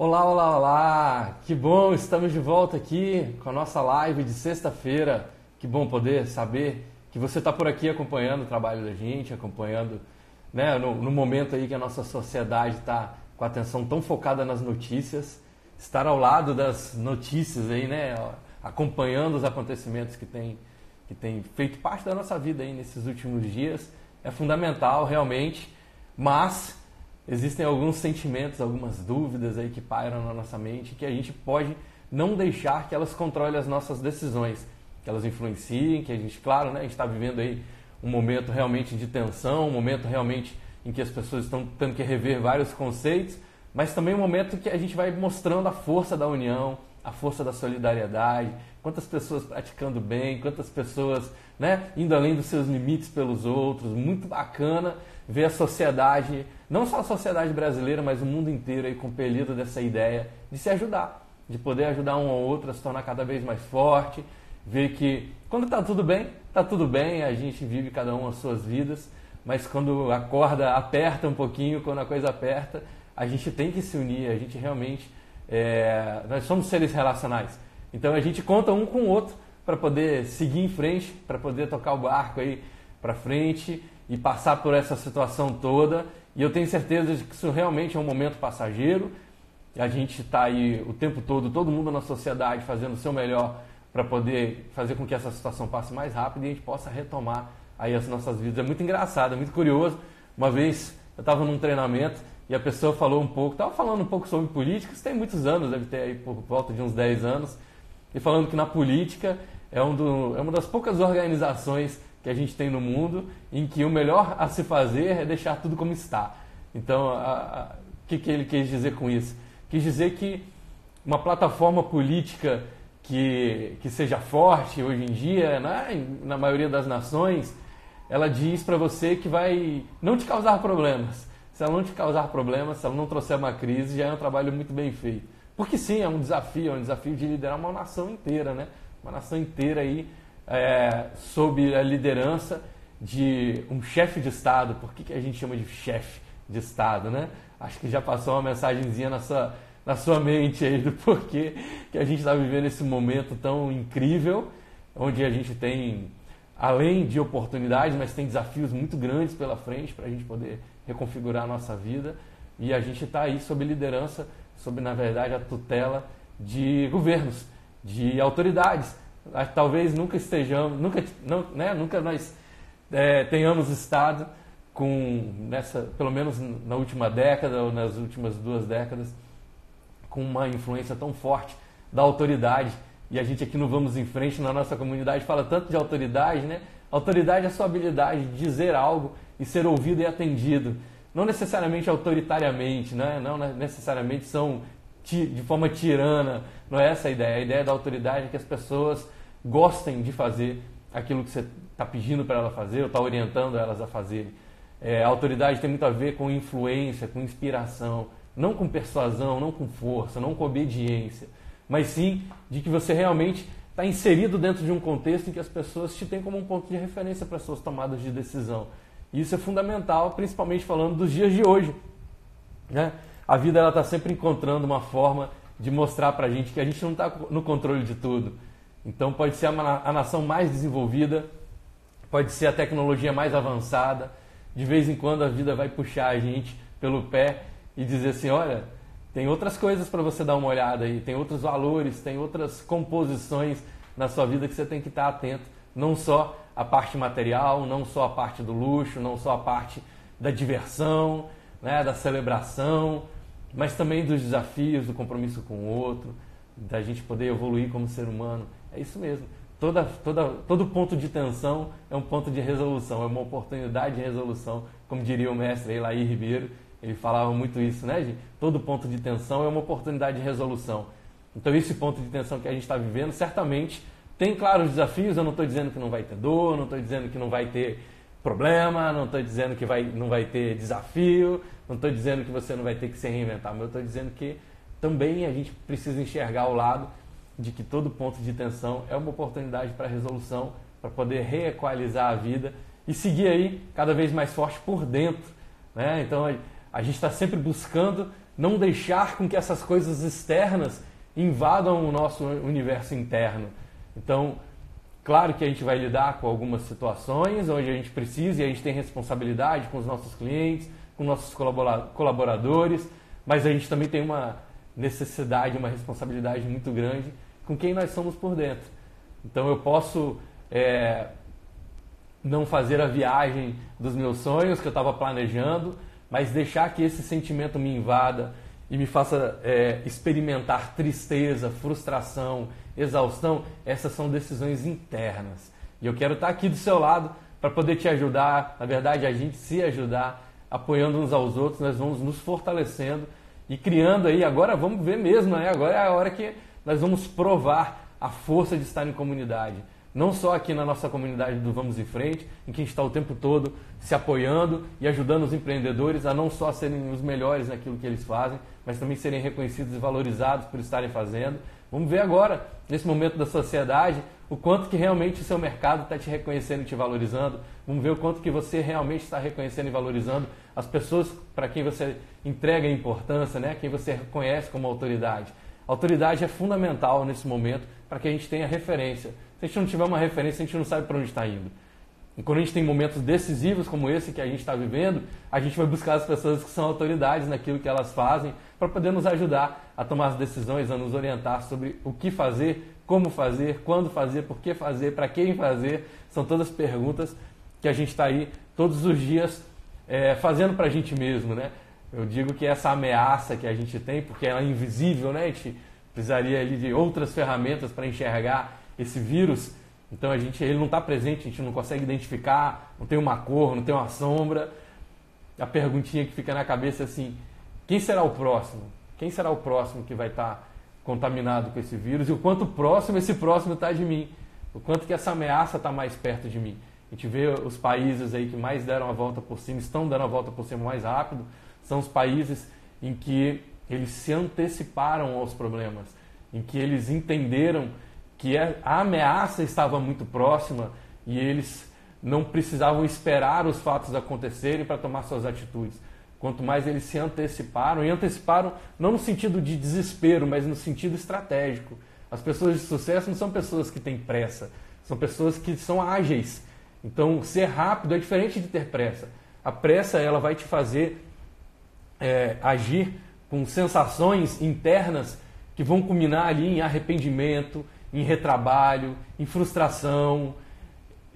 Olá, olá, olá! Que bom, estamos de volta aqui com a nossa live de sexta-feira. Que bom poder saber que você está por aqui acompanhando o trabalho da gente, acompanhando, né, no momento aí que a nossa sociedade está com a atenção tão focada nas notícias, estar ao lado das notícias aí, né, acompanhando os acontecimentos que tem feito parte da nossa vida aí nesses últimos dias é fundamental realmente, mas existem alguns sentimentos, algumas dúvidas aí que pairam na nossa mente que a gente pode não deixar que elas controlem as nossas decisões, que elas influenciem, que a gente, claro, né, a gente está vivendo aí um momento realmente de tensão, um momento realmente em que as pessoas estão tendo que rever vários conceitos, mas também um momento que a gente vai mostrando a força da união, a força da solidariedade, quantas pessoas praticando bem, quantas pessoas, né, indo além dos seus limites pelos outros. Muito bacana ver a sociedade, não só a sociedade brasileira, mas o mundo inteiro aí compelido dessa ideia de se ajudar, de poder ajudar um ao outro a se tornar cada vez mais forte, ver que quando está tudo bem, a gente vive cada um as suas vidas, mas quando a corda aperta um pouquinho, quando a coisa aperta, a gente tem que se unir, a gente realmente, nós somos seres relacionais, então a gente conta um com o outro para poder seguir em frente, para poder tocar o barco aí para frente e passar por essa situação toda. E eu tenho certeza de que isso realmente é um momento passageiro. A gente está aí o tempo todo, todo mundo na sociedade fazendo o seu melhor para poder fazer com que essa situação passe mais rápido e a gente possa retomar aí as nossas vidas. É muito engraçado, é muito curioso. Uma vez eu estava num treinamento e a pessoa falou estava falando um pouco sobre política, isso tem muitos anos, deve ter aí por volta de uns 10 anos, e falando que na política é uma das poucas organizações que a gente tem no mundo em que o melhor a se fazer é deixar tudo como está. Então, o que ele quis dizer com isso? Quis dizer que uma plataforma política que seja forte hoje em dia, né, na maioria das nações, ela diz para você que vai não te causar problemas. Se ela não te causar problemas, se ela não trouxer uma crise, já é um trabalho muito bem feito. Porque sim, é um desafio de liderar uma nação inteira, né? Uma nação inteira aí, sob a liderança de um chefe de Estado. Por que a gente chama de chefe de Estado, né? Acho que já passou uma mensagenzinha na sua mente aí do porquê que a gente está vivendo esse momento tão incrível, onde a gente tem, além de oportunidades, mas tem desafios muito grandes pela frente para a gente poder reconfigurar a nossa vida. E a gente está aí sob liderança, sob, na verdade, a tutela de governos, de autoridades. Talvez nunca estejamos, nunca nós tenhamos estado pelo menos na última década ou nas últimas 2 décadas, com uma influência tão forte da autoridade. E a gente aqui no Vamos em Frente, na nossa comunidade, fala tanto de autoridade, né? Autoridade é a sua habilidade de dizer algo e ser ouvido e atendido. Não necessariamente autoritariamente, né? Não necessariamente são de forma tirana, não é essa a ideia. A ideia da autoridade é que as pessoas gostem de fazer aquilo que você está pedindo para ela fazer ou está orientando elas a fazerem. A autoridade tem muito a ver com influência, com inspiração, não com persuasão, não com força, não com obediência, mas sim de que você realmente está inserido dentro de um contexto em que as pessoas te têm como um ponto de referência para suas tomadas de decisão. E isso é fundamental, principalmente falando dos dias de hoje, né? A vida está sempre encontrando uma forma de mostrar para a gente que a gente não está no controle de tudo. Então pode ser a nação mais desenvolvida, pode ser a tecnologia mais avançada. De vez em quando a vida vai puxar a gente pelo pé e dizer assim, olha, tem outras coisas para você dar uma olhada aí, tem outros valores, tem outras composições na sua vida que você tem que estar atento. Não só a parte material, não só a parte do luxo, não só a parte da diversão, né, da celebração, mas também dos desafios, do compromisso com o outro, da gente poder evoluir como ser humano. É isso mesmo. Todo ponto de tensão é um ponto de resolução, é uma oportunidade de resolução, como diria o mestre Elaí Ribeiro, ele falava muito isso, né, gente? Todo ponto de tensão é uma oportunidade de resolução. Então esse ponto de tensão que a gente está vivendo, certamente tem, claro, os desafios. Eu não estou dizendo que não vai ter dor, não estou dizendo que não vai ter problema, não estou dizendo que não vai ter desafio, não estou dizendo que você não vai ter que se reinventar, mas eu estou dizendo que também a gente precisa enxergar o lado de que todo ponto de tensão é uma oportunidade para resolução, para poder reequalizar a vida e seguir aí cada vez mais forte por dentro, né? Então a gente está sempre buscando não deixar com que essas coisas externas invadam o nosso universo interno. Então, claro que a gente vai lidar com algumas situações onde a gente precisa e a gente tem responsabilidade com os nossos clientes, com nossos colaboradores, mas a gente também tem uma necessidade, uma responsabilidade muito grande com quem nós somos por dentro. Então eu posso não fazer a viagem dos meus sonhos que eu estava planejando, mas deixar que esse sentimento me invada e me faça experimentar tristeza, frustração, exaustão. Essas são decisões internas. E eu quero estar aqui do seu lado para poder te ajudar, na verdade a gente se ajudar, apoiando uns aos outros, nós vamos nos fortalecendo e criando aí, agora vamos ver mesmo, né? Agora é a hora que nós vamos provar a força de estar em comunidade. Não só aqui na nossa comunidade do Vamos em Frente, em que a gente está o tempo todo se apoiando e ajudando os empreendedores a não só serem os melhores naquilo que eles fazem, mas também serem reconhecidos e valorizados por estarem fazendo. Vamos ver agora, nesse momento da sociedade, o quanto que realmente o seu mercado está te reconhecendo e te valorizando. Vamos ver o quanto que você realmente está reconhecendo e valorizando as pessoas para quem você entrega importância, né? Quem você reconhece como autoridade. A autoridade é fundamental nesse momento para que a gente tenha referência. Se a gente não tiver uma referência, a gente não sabe para onde está indo. E quando a gente tem momentos decisivos como esse que a gente está vivendo, a gente vai buscar as pessoas que são autoridades naquilo que elas fazem para poder nos ajudar a tomar as decisões, a nos orientar sobre o que fazer, como fazer, quando fazer, por que fazer, para quem fazer. São todas perguntas que a gente está aí todos os dias fazendo para a gente mesmo, né? Eu digo que essa ameaça que a gente tem, porque ela é invisível, né? A gente precisaria ali de outras ferramentas para enxergar esse vírus. Então ele não está presente, a gente não consegue identificar, não tem uma cor, não tem uma sombra. A perguntinha que fica na cabeça é assim: quem será o próximo? Quem será o próximo que vai estar contaminado com esse vírus? E o quanto próximo esse próximo está de mim? O quanto que essa ameaça está mais perto de mim? A gente vê os países aí que mais deram a volta por cima, estão dando a volta por cima mais rápido, são os países em que eles se anteciparam aos problemas, em que eles entenderam que a ameaça estava muito próxima e eles não precisavam esperar os fatos acontecerem para tomar suas atitudes. Quanto mais eles se anteciparam, e anteciparam não no sentido de desespero, mas no sentido estratégico. As pessoas de sucesso não são pessoas que têm pressa, são pessoas que são ágeis. Então, ser rápido é diferente de ter pressa. A pressa ela vai te fazer agir com sensações internas que vão culminar ali em arrependimento, em retrabalho, em frustração.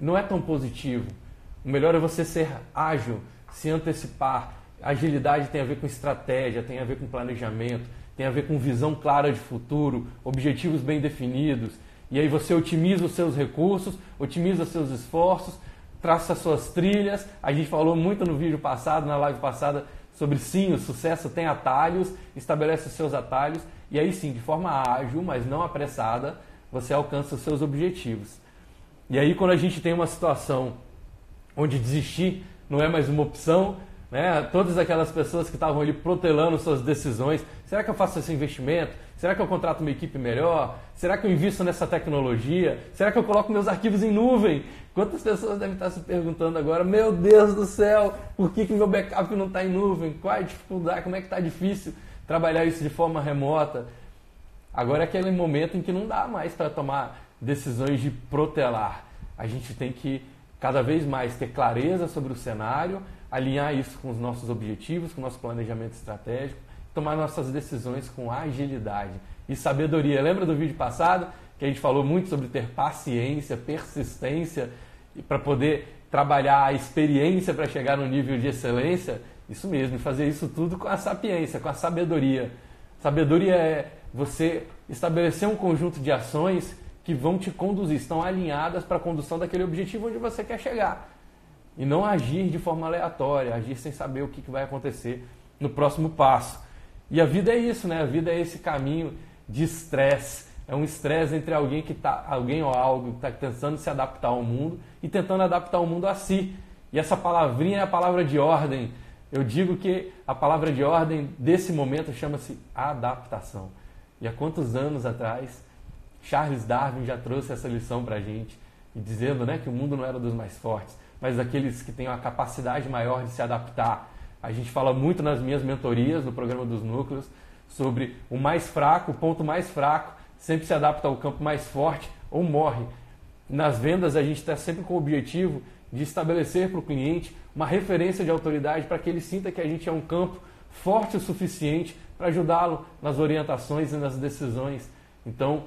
Não é tão positivo. O melhor é você ser ágil, se antecipar. Agilidade tem a ver com estratégia, tem a ver com planejamento, tem a ver com visão clara de futuro, objetivos bem definidos. E aí você otimiza os seus recursos, otimiza os seus esforços, traça as suas trilhas. A gente falou muito no vídeo passado, na live passada, sobre sim, o sucesso tem atalhos, estabelece os seus atalhos. E aí sim, de forma ágil, mas não apressada, você alcança os seus objetivos. E aí quando a gente tem uma situação onde desistir não é mais uma opção, né? Todas aquelas pessoas que estavam ali protelando suas decisões, será que eu faço esse investimento? Será que eu contrato uma equipe melhor? Será que eu invisto nessa tecnologia? Será que eu coloco meus arquivos em nuvem? Quantas pessoas devem estar se perguntando agora, meu Deus do céu, por que meu backup não está em nuvem? Qual é a dificuldade? Como é que está difícil trabalhar isso de forma remota? Agora é aquele momento em que não dá mais para tomar decisões de protelar. A gente tem que cada vez mais ter clareza sobre o cenário, alinhar isso com os nossos objetivos, com o nosso planejamento estratégico, tomar nossas decisões com agilidade e sabedoria. Lembra do vídeo passado que a gente falou muito sobre ter paciência, persistência para poder trabalhar a experiência para chegar no nível de excelência? Isso mesmo, fazer isso tudo com a sapiência, com a sabedoria. Sabedoria é você estabelecer um conjunto de ações que vão te conduzir, estão alinhadas para a condução daquele objetivo onde você quer chegar. E não agir de forma aleatória, agir sem saber o que vai acontecer no próximo passo. E a vida é isso, né? A vida é esse caminho de estresse. É um estresse entre alguém ou algo que está tentando se adaptar ao mundo e tentando adaptar o mundo a si. E essa palavrinha é a palavra de ordem. Eu digo que a palavra de ordem desse momento chama-se adaptação. E há quantos anos atrás Charles Darwin já trouxe essa lição para a gente, dizendo, né, que o mundo não era dos mais fortes, mas daqueles que têm uma capacidade maior de se adaptar. A gente fala muito nas minhas mentorias, no programa dos núcleos, sobre o mais fraco, o ponto mais fraco, sempre se adapta ao campo mais forte ou morre. Nas vendas, a gente está sempre com o objetivo de estabelecer para o cliente uma referência de autoridade para que ele sinta que a gente é um campo forte o suficiente para ajudá-lo nas orientações e nas decisões. Então,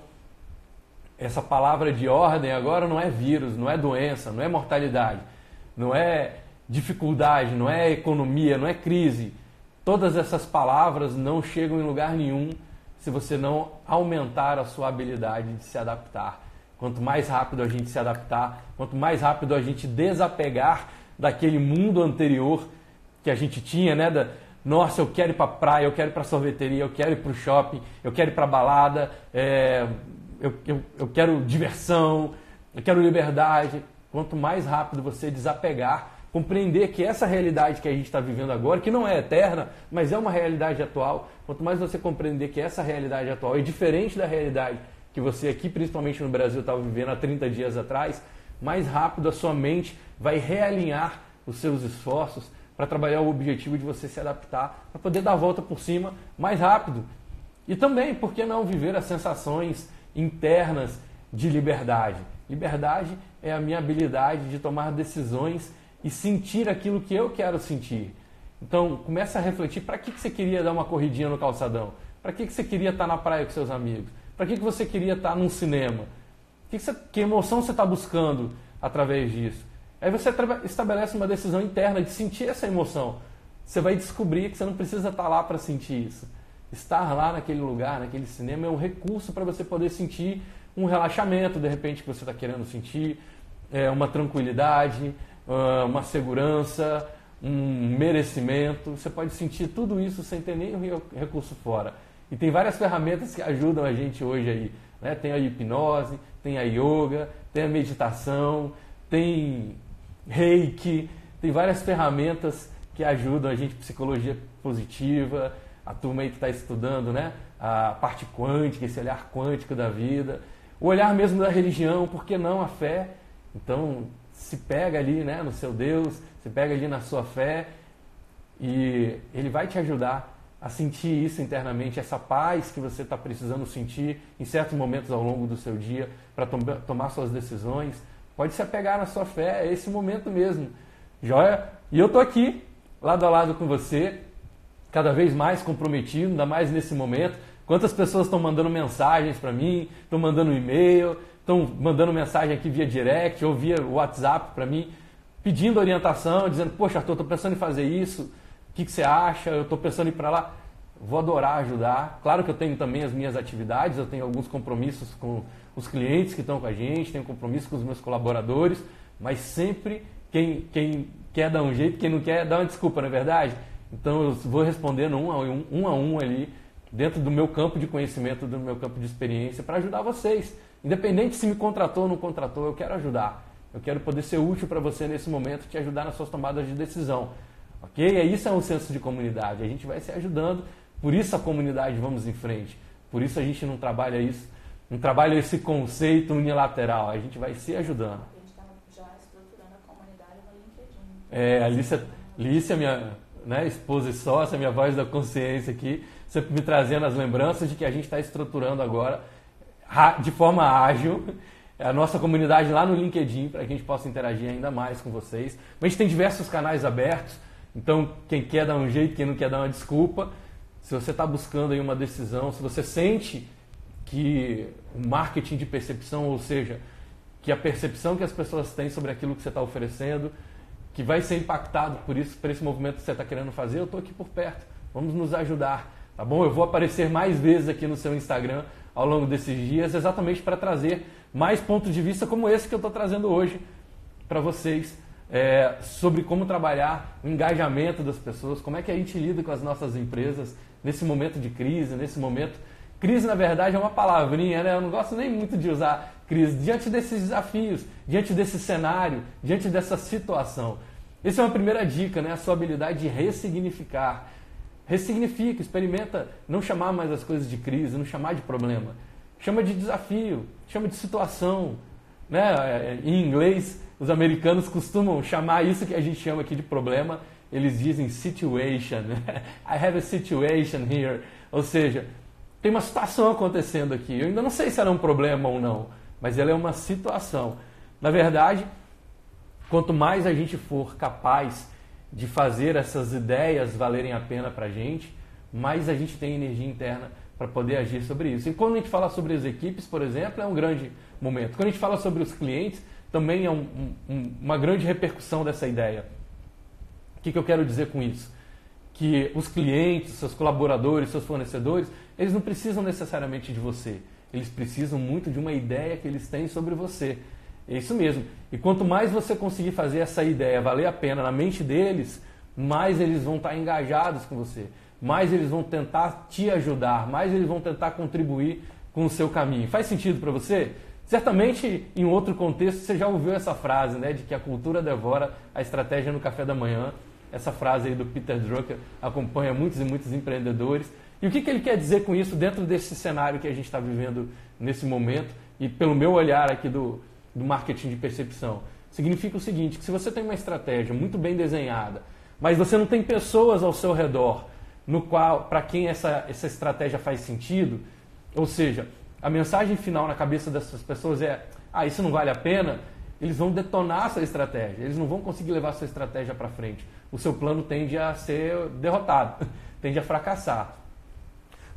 essa palavra de ordem agora não é vírus, não é doença, não é mortalidade, não é dificuldade, não é economia, não é crise. Todas essas palavras não chegam em lugar nenhum se você não aumentar a sua habilidade de se adaptar. Quanto mais rápido a gente se adaptar, quanto mais rápido a gente desapegar daquele mundo anterior que a gente tinha, né? Nossa, eu quero ir para a praia, eu quero ir para a sorveteria, eu quero ir para o shopping, eu quero ir para a balada, eu quero diversão, eu quero liberdade. Quanto mais rápido você desapegar, compreender que essa realidade que a gente está vivendo agora, que não é eterna, mas é uma realidade atual, quanto mais você compreender que essa realidade atual é diferente da realidade que você aqui, principalmente no Brasil, estava vivendo há 30 dias atrás, mais rápido a sua mente vai realinhar os seus esforços para trabalhar o objetivo de você se adaptar, para poder dar a volta por cima mais rápido. E também, por que não viver as sensações internas de liberdade? Liberdade é a minha habilidade de tomar decisões e sentir aquilo que eu quero sentir. Então, comece a refletir, para que você queria dar uma corridinha no calçadão? Para que você queria estar na praia com seus amigos? Para que você queria estar num cinema? Que emoção você está buscando através disso? Aí você estabelece uma decisão interna de sentir essa emoção. Você vai descobrir que você não precisa estar lá para sentir isso. Estar lá naquele lugar, naquele cinema, é um recurso para você poder sentir um relaxamento, de repente, que você está querendo sentir, uma tranquilidade, uma segurança, um merecimento. Você pode sentir tudo isso sem ter nenhum recurso fora. E tem várias ferramentas que ajudam a gente hoje aí, né? Tem a hipnose, tem a yoga, tem a meditação, tem reiki, tem várias ferramentas que ajudam a gente, psicologia positiva, a turma aí que está estudando, né? A parte quântica, esse olhar quântico da vida, o olhar mesmo da religião, por que não a fé? Então, se pega ali, né, no seu Deus, se pega ali na sua fé e ele vai te ajudar a sentir isso internamente, essa paz que você está precisando sentir em certos momentos ao longo do seu dia para tomar suas decisões. Pode se apegar na sua fé, é esse momento mesmo. Joia? E eu estou aqui, lado a lado com você, cada vez mais comprometido, ainda mais nesse momento. Quantas pessoas estão mandando mensagens para mim, estão mandando e-mail, estão mandando mensagem aqui via direct ou via WhatsApp para mim, pedindo orientação, dizendo, poxa, Arthur, estou pensando em fazer isso, o que você acha? Eu estou pensando em ir para lá. Vou adorar ajudar. Claro que eu tenho também as minhas atividades, eu tenho alguns compromissos com os clientes que estão com a gente, tenho compromisso com os meus colaboradores, mas sempre quem quer dar um jeito, quem não quer, dá uma desculpa, não é verdade? Então eu vou respondendo um a um ali, dentro do meu campo de conhecimento, do meu campo de experiência, para ajudar vocês. Independente se me contratou ou não contratou, eu quero ajudar. Eu quero poder ser útil para você nesse momento, te ajudar nas suas tomadas de decisão. Ok? E isso é um senso de comunidade. A gente vai se ajudando, por isso a comunidade vamos em frente. Por isso a gente não trabalha isso, não trabalha esse conceito unilateral. A gente vai se ajudando. A gente está já estruturando a comunidade no LinkedIn. Lícia, minha esposa e sócia, minha voz da consciência aqui, sempre me trazendo as lembranças de que a gente está estruturando agora, de forma ágil, a nossa comunidade lá no LinkedIn, para que a gente possa interagir ainda mais com vocês. Mas a gente tem diversos canais abertos, então quem quer dar um jeito, quem não quer dar uma desculpa, se você está buscando aí uma decisão, se você sente que o marketing de percepção, ou seja, que a percepção que as pessoas têm sobre aquilo que você está oferecendo, que vai ser impactado por esse movimento que você está querendo fazer, eu estou aqui por perto, vamos nos ajudar, tá bom? Eu vou aparecer mais vezes aqui no seu Instagram ao longo desses dias, exatamente para trazer mais pontos de vista como esse que eu estou trazendo hoje para vocês, sobre como trabalhar o engajamento das pessoas, como é que a gente lida com as nossas empresas nesse momento de crise, nesse momento... Crise, na verdade, é uma palavrinha, né? Eu não gosto nem muito de usar crise. Diante desses desafios, diante desse cenário, diante dessa situação. Essa é uma primeira dica, né? A sua habilidade de ressignificar. Ressignifica, experimenta não chamar mais as coisas de crise, não chamar de problema. Chama de desafio, chama de situação. Né? Em inglês, os americanos costumam chamar isso que a gente chama aqui de problema eles dizem situation. I have a situation here. Ou seja, tem uma situação acontecendo aqui. Eu ainda não sei se era um problema ou não, mas ela é uma situação. Na verdade, quanto mais a gente for capaz de fazer essas ideias valerem a pena para a gente, mais a gente tem energia interna para poder agir sobre isso. E quando a gente fala sobre as equipes, por exemplo, é um grande momento. Quando a gente fala sobre os clientes, também é uma grande repercussão dessa ideia. O que eu quero dizer com isso? Que os clientes, seus colaboradores, seus fornecedores, eles não precisam necessariamente de você. Eles precisam muito de uma ideia que eles têm sobre você. É isso mesmo. E quanto mais você conseguir fazer essa ideia valer a pena na mente deles, mais eles vão estar engajados com você. Mais eles vão tentar te ajudar, mais eles vão tentar contribuir com o seu caminho. Faz sentido para você? Certamente, em outro contexto, você já ouviu essa frase, né, de que a cultura devora a estratégia no café da manhã. Essa frase aí do Peter Drucker acompanha muitos e muitos empreendedores. E o que ele quer dizer com isso dentro desse cenário que a gente está vivendo nesse momento? E pelo meu olhar aqui do marketing de percepção, significa o seguinte, que se você tem uma estratégia muito bem desenhada, mas você não tem pessoas ao seu redor no qual, para quem essa estratégia faz sentido, ou seja, a mensagem final na cabeça dessas pessoas é: isso não vale a pena, eles vão detonar a sua estratégia, eles não vão conseguir levar a sua estratégia para frente. O seu plano tende a ser derrotado, tende a fracassar.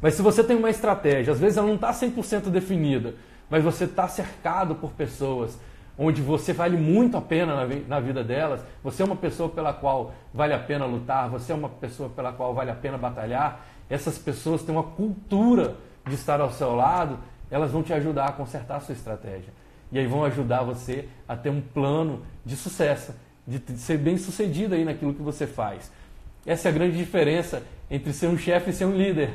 Mas se você tem uma estratégia, às vezes ela não está 100% definida, mas você está cercado por pessoas onde você vale muito a pena na vida delas, você é uma pessoa pela qual vale a pena lutar, você é uma pessoa pela qual vale a pena batalhar, essas pessoas têm uma cultura de estar ao seu lado, elas vão te ajudar a consertar a sua estratégia. E aí vão ajudar você a ter um plano de sucesso, de ser bem sucedido aí naquilo que você faz. Essa é a grande diferença entre ser um chefe e ser um líder.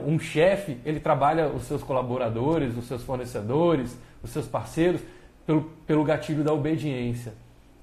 Um chefe, ele trabalha os seus colaboradores, os seus fornecedores, os seus parceiros, pelo gatilho da obediência.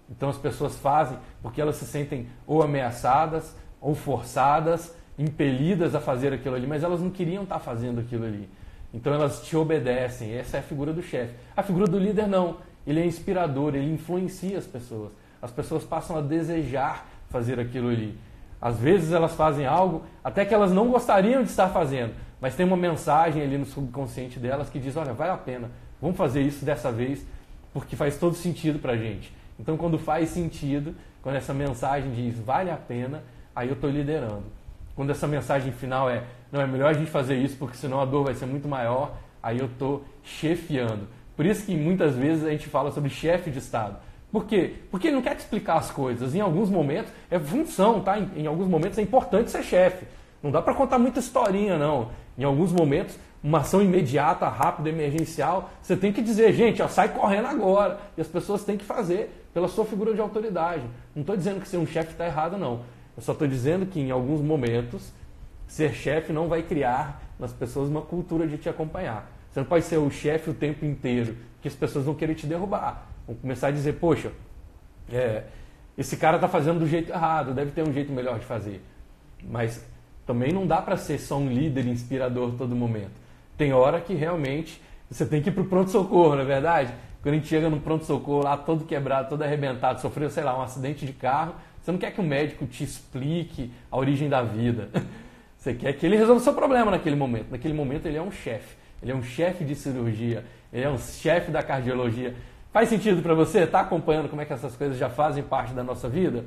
Então as pessoas fazem porque elas se sentem ou ameaçadas, ou forçadas, impelidas a fazer aquilo ali, mas elas não queriam estar fazendo aquilo ali. Então elas te obedecem, essa é a figura do chefe. A figura do líder não, ele é inspirador, ele influencia as pessoas. As pessoas passam a desejar fazer aquilo ali. Às vezes elas fazem algo até que elas não gostariam de estar fazendo, mas tem uma mensagem ali no subconsciente delas que diz: olha, vale a pena, vamos fazer isso dessa vez, porque faz todo sentido pra gente. Então quando faz sentido, quando essa mensagem diz vale a pena, aí eu estou liderando. Quando essa mensagem final é: não, é melhor a gente fazer isso porque senão a dor vai ser muito maior, aí eu estou chefiando. Por isso que muitas vezes a gente fala sobre chefe de Estado. Por quê? Porque ele não quer te explicar as coisas. Em alguns momentos é função, tá? Em alguns momentos é importante ser chefe. Não dá para contar muita historinha, não. Em alguns momentos, uma ação imediata, rápida, emergencial, você tem que dizer: gente, sai correndo agora. E as pessoas têm que fazer pela sua figura de autoridade. Não estou dizendo que ser um chefe está errado, não. Eu só estou dizendo que em alguns momentos, ser chefe não vai criar nas pessoas uma cultura de te acompanhar. Você não pode ser o chefe o tempo inteiro, que as pessoas vão querer te derrubar. Vão começar a dizer: poxa, esse cara está fazendo do jeito errado, deve ter um jeito melhor de fazer. Mas também não dá para ser só um líder inspirador todo momento. Tem hora que realmente você tem que ir para o pronto-socorro, não é verdade? Quando a gente chega no pronto-socorro lá todo quebrado, todo arrebentado, sofreu, sei lá, um acidente de carro, você não quer que o médico te explique a origem da vida. Você quer que ele resolva o seu problema naquele momento. Naquele momento ele é um chefe. Ele é um chefe de cirurgia, ele é um chefe da cardiologia. Faz sentido para você? Está acompanhando como é que essas coisas já fazem parte da nossa vida?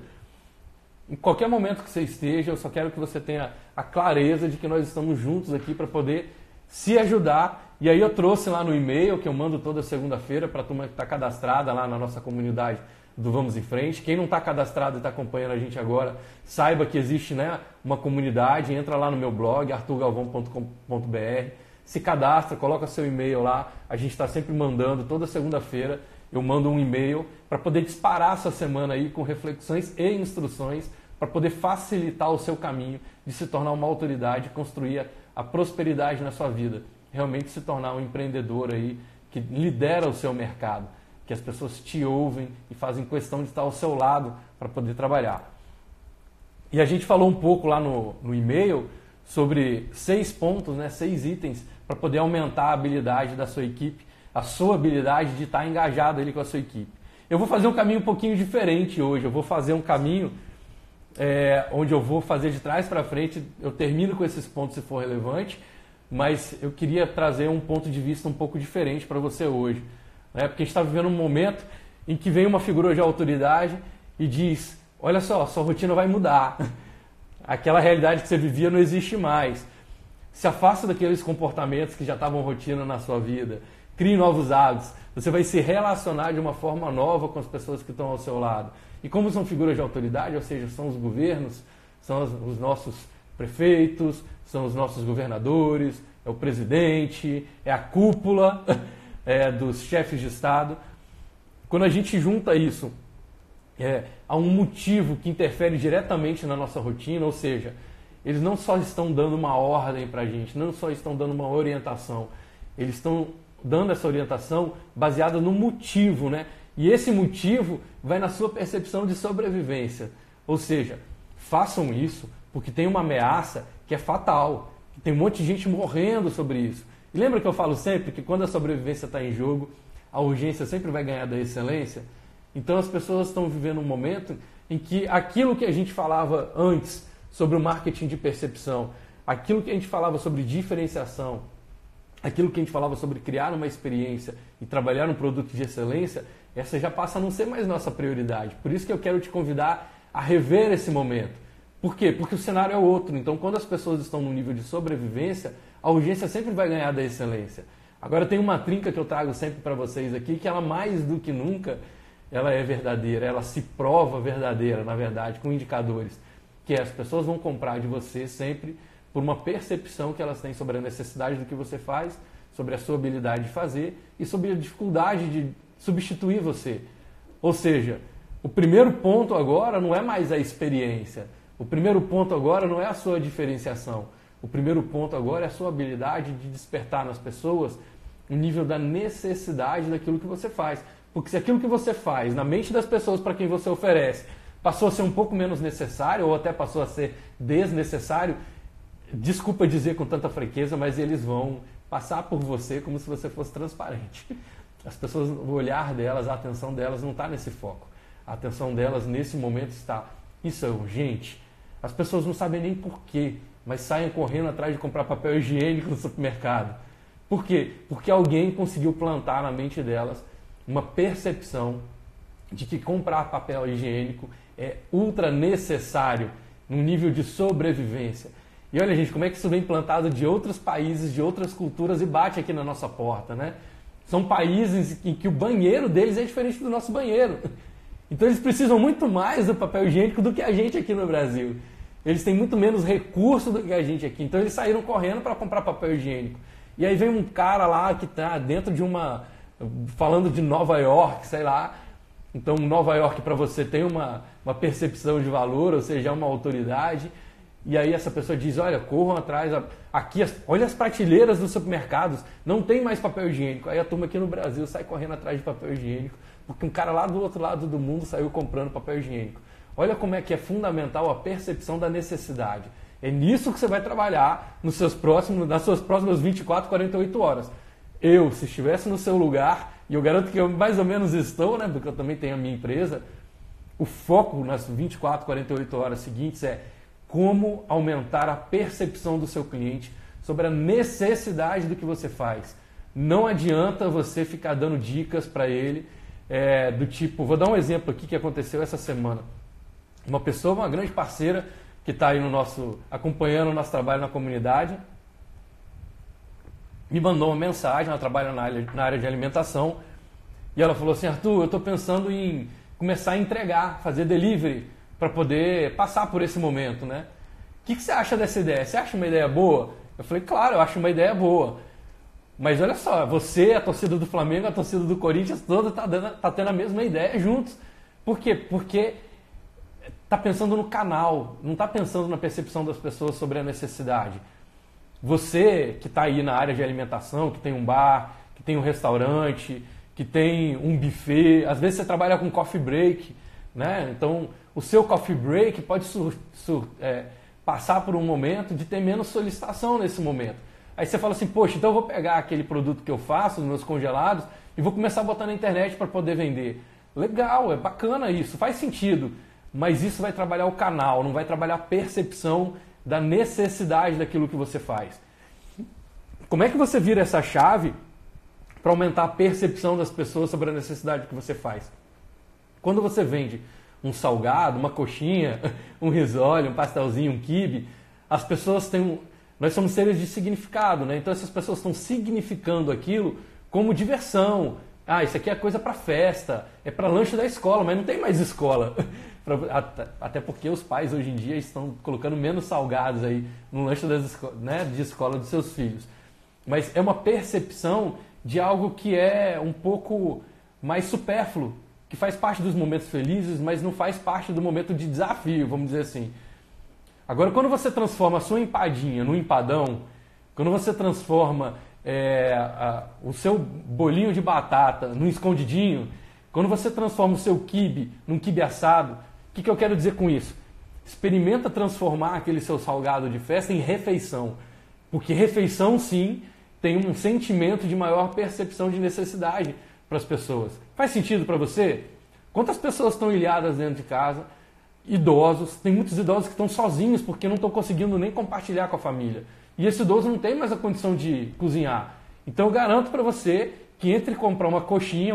Em qualquer momento que você esteja, eu só quero que você tenha a clareza de que nós estamos juntos aqui para poder se ajudar. E aí eu trouxe lá no e-mail, que eu mando toda segunda-feira para a turma que está cadastrada lá na nossa comunidade do Vamos em Frente. Quem não está cadastrado e está acompanhando a gente agora, saiba que existe, né, uma comunidade. Entra lá no meu blog, arturgalvão.com.br, se cadastra, coloca seu e-mail lá. A gente está sempre mandando, toda segunda-feira eu mando um e-mail para poder disparar essa semana aí com reflexões e instruções para poder facilitar o seu caminho de se tornar uma autoridade, construir a prosperidade na sua vida, realmente se tornar um empreendedor aí que lidera o seu mercado, que as pessoas te ouvem e fazem questão de estar ao seu lado para poder trabalhar. E a gente falou um pouco lá no e-mail sobre 6 pontos, né, 6 itens para poder aumentar a habilidade da sua equipe, a sua habilidade de estar engajado ali com a sua equipe. Eu vou fazer um caminho um pouquinho diferente hoje, eu vou fazer um caminho onde eu vou fazer de trás para frente. Eu termino com esses pontos se for relevante, mas eu queria trazer um ponto de vista um pouco diferente para você hoje, né? Porque a gente está vivendo um momento em que vem uma figura de autoridade e diz: olha só, sua rotina vai mudar, aquela realidade que você vivia não existe mais. Se afasta daqueles comportamentos que já estavam rotina na sua vida, crie novos hábitos, você vai se relacionar de uma forma nova com as pessoas que estão ao seu lado. E como são figuras de autoridade, ou seja, são os governos, são os nossos prefeitos, são os nossos governadores, é o presidente, é a cúpula dos chefes de Estado. Quando a gente junta isso a um motivo que interfere diretamente na nossa rotina, ou seja, eles não só estão dando uma ordem para a gente, não só estão dando uma orientação, eles estão dando essa orientação baseada no motivo, né? E esse motivo vai na sua percepção de sobrevivência. Ou seja, façam isso porque tem uma ameaça que é fatal, que tem um monte de gente morrendo sobre isso. E lembra que eu falo sempre que quando a sobrevivência está em jogo, a urgência sempre vai ganhar da excelência? Então as pessoas estão vivendo um momento em que aquilo que a gente falava antes sobre o marketing de percepção, aquilo que a gente falava sobre diferenciação, aquilo que a gente falava sobre criar uma experiência e trabalhar um produto de excelência, essa já passa a não ser mais nossa prioridade. Por isso que eu quero te convidar a rever esse momento. Por quê? Porque o cenário é outro. Então, quando as pessoas estão no nível de sobrevivência, a urgência sempre vai ganhar da excelência. Agora, tem uma trinca que eu trago sempre para vocês aqui, que ela mais do que nunca, ela é verdadeira, ela se prova verdadeira, na verdade, com indicadores. Que as pessoas vão comprar de você sempre por uma percepção que elas têm sobre a necessidade do que você faz, sobre a sua habilidade de fazer e sobre a dificuldade de substituir você. Ou seja, o primeiro ponto agora não é mais a experiência. O primeiro ponto agora não é a sua diferenciação. O primeiro ponto agora é a sua habilidade de despertar nas pessoas o nível da necessidade daquilo que você faz. Porque se aquilo que você faz na mente das pessoas para quem você oferece passou a ser um pouco menos necessário ou até passou a ser desnecessário, desculpa dizer com tanta franqueza, mas eles vão passar por você como se você fosse transparente. As pessoas, o olhar delas, a atenção delas não está nesse foco. A atenção delas nesse momento está: isso é urgente. As pessoas não sabem nem porquê, mas saem correndo atrás de comprar papel higiênico no supermercado. Por quê? Porque alguém conseguiu plantar na mente delas uma percepção de que comprar papel higiênico é ultra necessário num nível de sobrevivência. E olha, gente, como é que isso vem plantado de outros países, de outras culturas e bate aqui na nossa porta, né? São países em que o banheiro deles é diferente do nosso banheiro. Então eles precisam muito mais do papel higiênico do que a gente aqui no Brasil. Eles têm muito menos recurso do que a gente aqui. Então eles saíram correndo para comprar papel higiênico. E aí vem um cara lá que está dentro de uma... falando de Nova York, sei lá. Então Nova York para você tem uma percepção de valor, ou seja, é uma autoridade. E aí essa pessoa diz: olha, corram atrás, aqui, olha as prateleiras dos supermercados, não tem mais papel higiênico. Aí a turma aqui no Brasil sai correndo atrás de papel higiênico, porque um cara lá do outro lado do mundo saiu comprando papel higiênico. Olha como é que é fundamental a percepção da necessidade. É nisso que você vai trabalhar nas suas próximas 24, 48 horas. Eu, se estivesse no seu lugar, e eu garanto que eu mais ou menos estou, né, porque eu também tenho a minha empresa, o foco nas 24, 48 horas seguintes é como aumentar a percepção do seu cliente sobre a necessidade do que você faz. Não adianta você ficar dando dicas para ele do tipo... Vou dar um exemplo aqui que aconteceu essa semana. Uma pessoa, uma grande parceira que está aí acompanhando o nosso trabalho na comunidade, me mandou uma mensagem. Ela trabalha na área de alimentação e ela falou assim: Arthur, eu estou pensando em começar a entregar, fazer delivery, para poder passar por esse momento, né? O que você acha dessa ideia? Você acha uma ideia boa? Eu falei: claro, eu acho uma ideia boa. Mas olha só, você, a torcida do Flamengo, a torcida do Corinthians, toda tá tendo a mesma ideia juntos. Por quê? Porque está pensando no canal, não está pensando na percepção das pessoas sobre a necessidade. Você que está aí na área de alimentação, que tem um bar, que tem um restaurante, que tem um buffet, às vezes você trabalha com coffee break, né? Então o seu coffee break pode passar por um momento de ter menos solicitação nesse momento. Aí você fala assim: poxa, então eu vou pegar aquele produto que eu faço, os meus congelados, e vou começar a botar na internet para poder vender. Legal, é bacana isso, faz sentido. mas isso vai trabalhar o canal, não vai trabalhar a percepção da necessidade daquilo que você faz. Como é que você vira essa chave para aumentar a percepção das pessoas sobre a necessidade que você faz? Quando você vende um salgado, uma coxinha, um risole, um pastelzinho, um quibe, as pessoas têm nós somos seres de significado, né? Então essas pessoas estão significando aquilo como diversão. Ah, isso aqui é coisa para festa, é para lanche da escola, mas não tem mais escola. Até porque os pais hoje em dia estão colocando menos salgados aí no lanche de escola dos seus filhos. Mas é uma percepção de algo que é um pouco mais supérfluo, que faz parte dos momentos felizes, mas não faz parte do momento de desafio, vamos dizer assim. Agora, quando você transforma a sua empadinha num empadão, quando você transforma o seu bolinho de batata num escondidinho, quando você transforma o seu quibe num quibe assado, o que eu quero dizer com isso? Experimenta transformar aquele seu salgado de festa em refeição, porque refeição, sim, tem um sentimento de maior percepção de necessidade para as pessoas. Faz sentido para você? Quantas pessoas estão ilhadas dentro de casa? Idosos, tem muitos idosos que estão sozinhos porque não estão conseguindo nem compartilhar com a família. E esse idoso não tem mais a condição de cozinhar. Então eu garanto para você que entre comprar uma coxinha,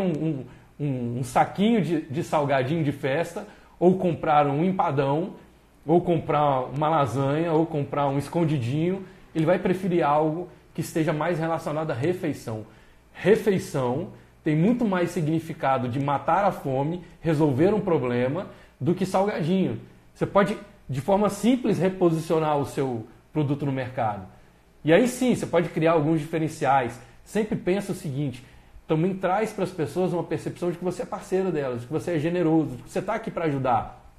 um saquinho de salgadinho de festa, ou comprar um empadão, ou comprar uma lasanha, ou comprar um escondidinho, ele vai preferir algo que esteja mais relacionado à refeição. Refeição tem muito mais significado de matar a fome, resolver um problema, do que salgadinho. Você pode, de forma simples, reposicionar o seu produto no mercado. E aí sim, você pode criar alguns diferenciais. Sempre pensa o seguinte, também traz para as pessoas uma percepção de que você é parceiro delas, de que você é generoso, de que você está aqui para ajudar.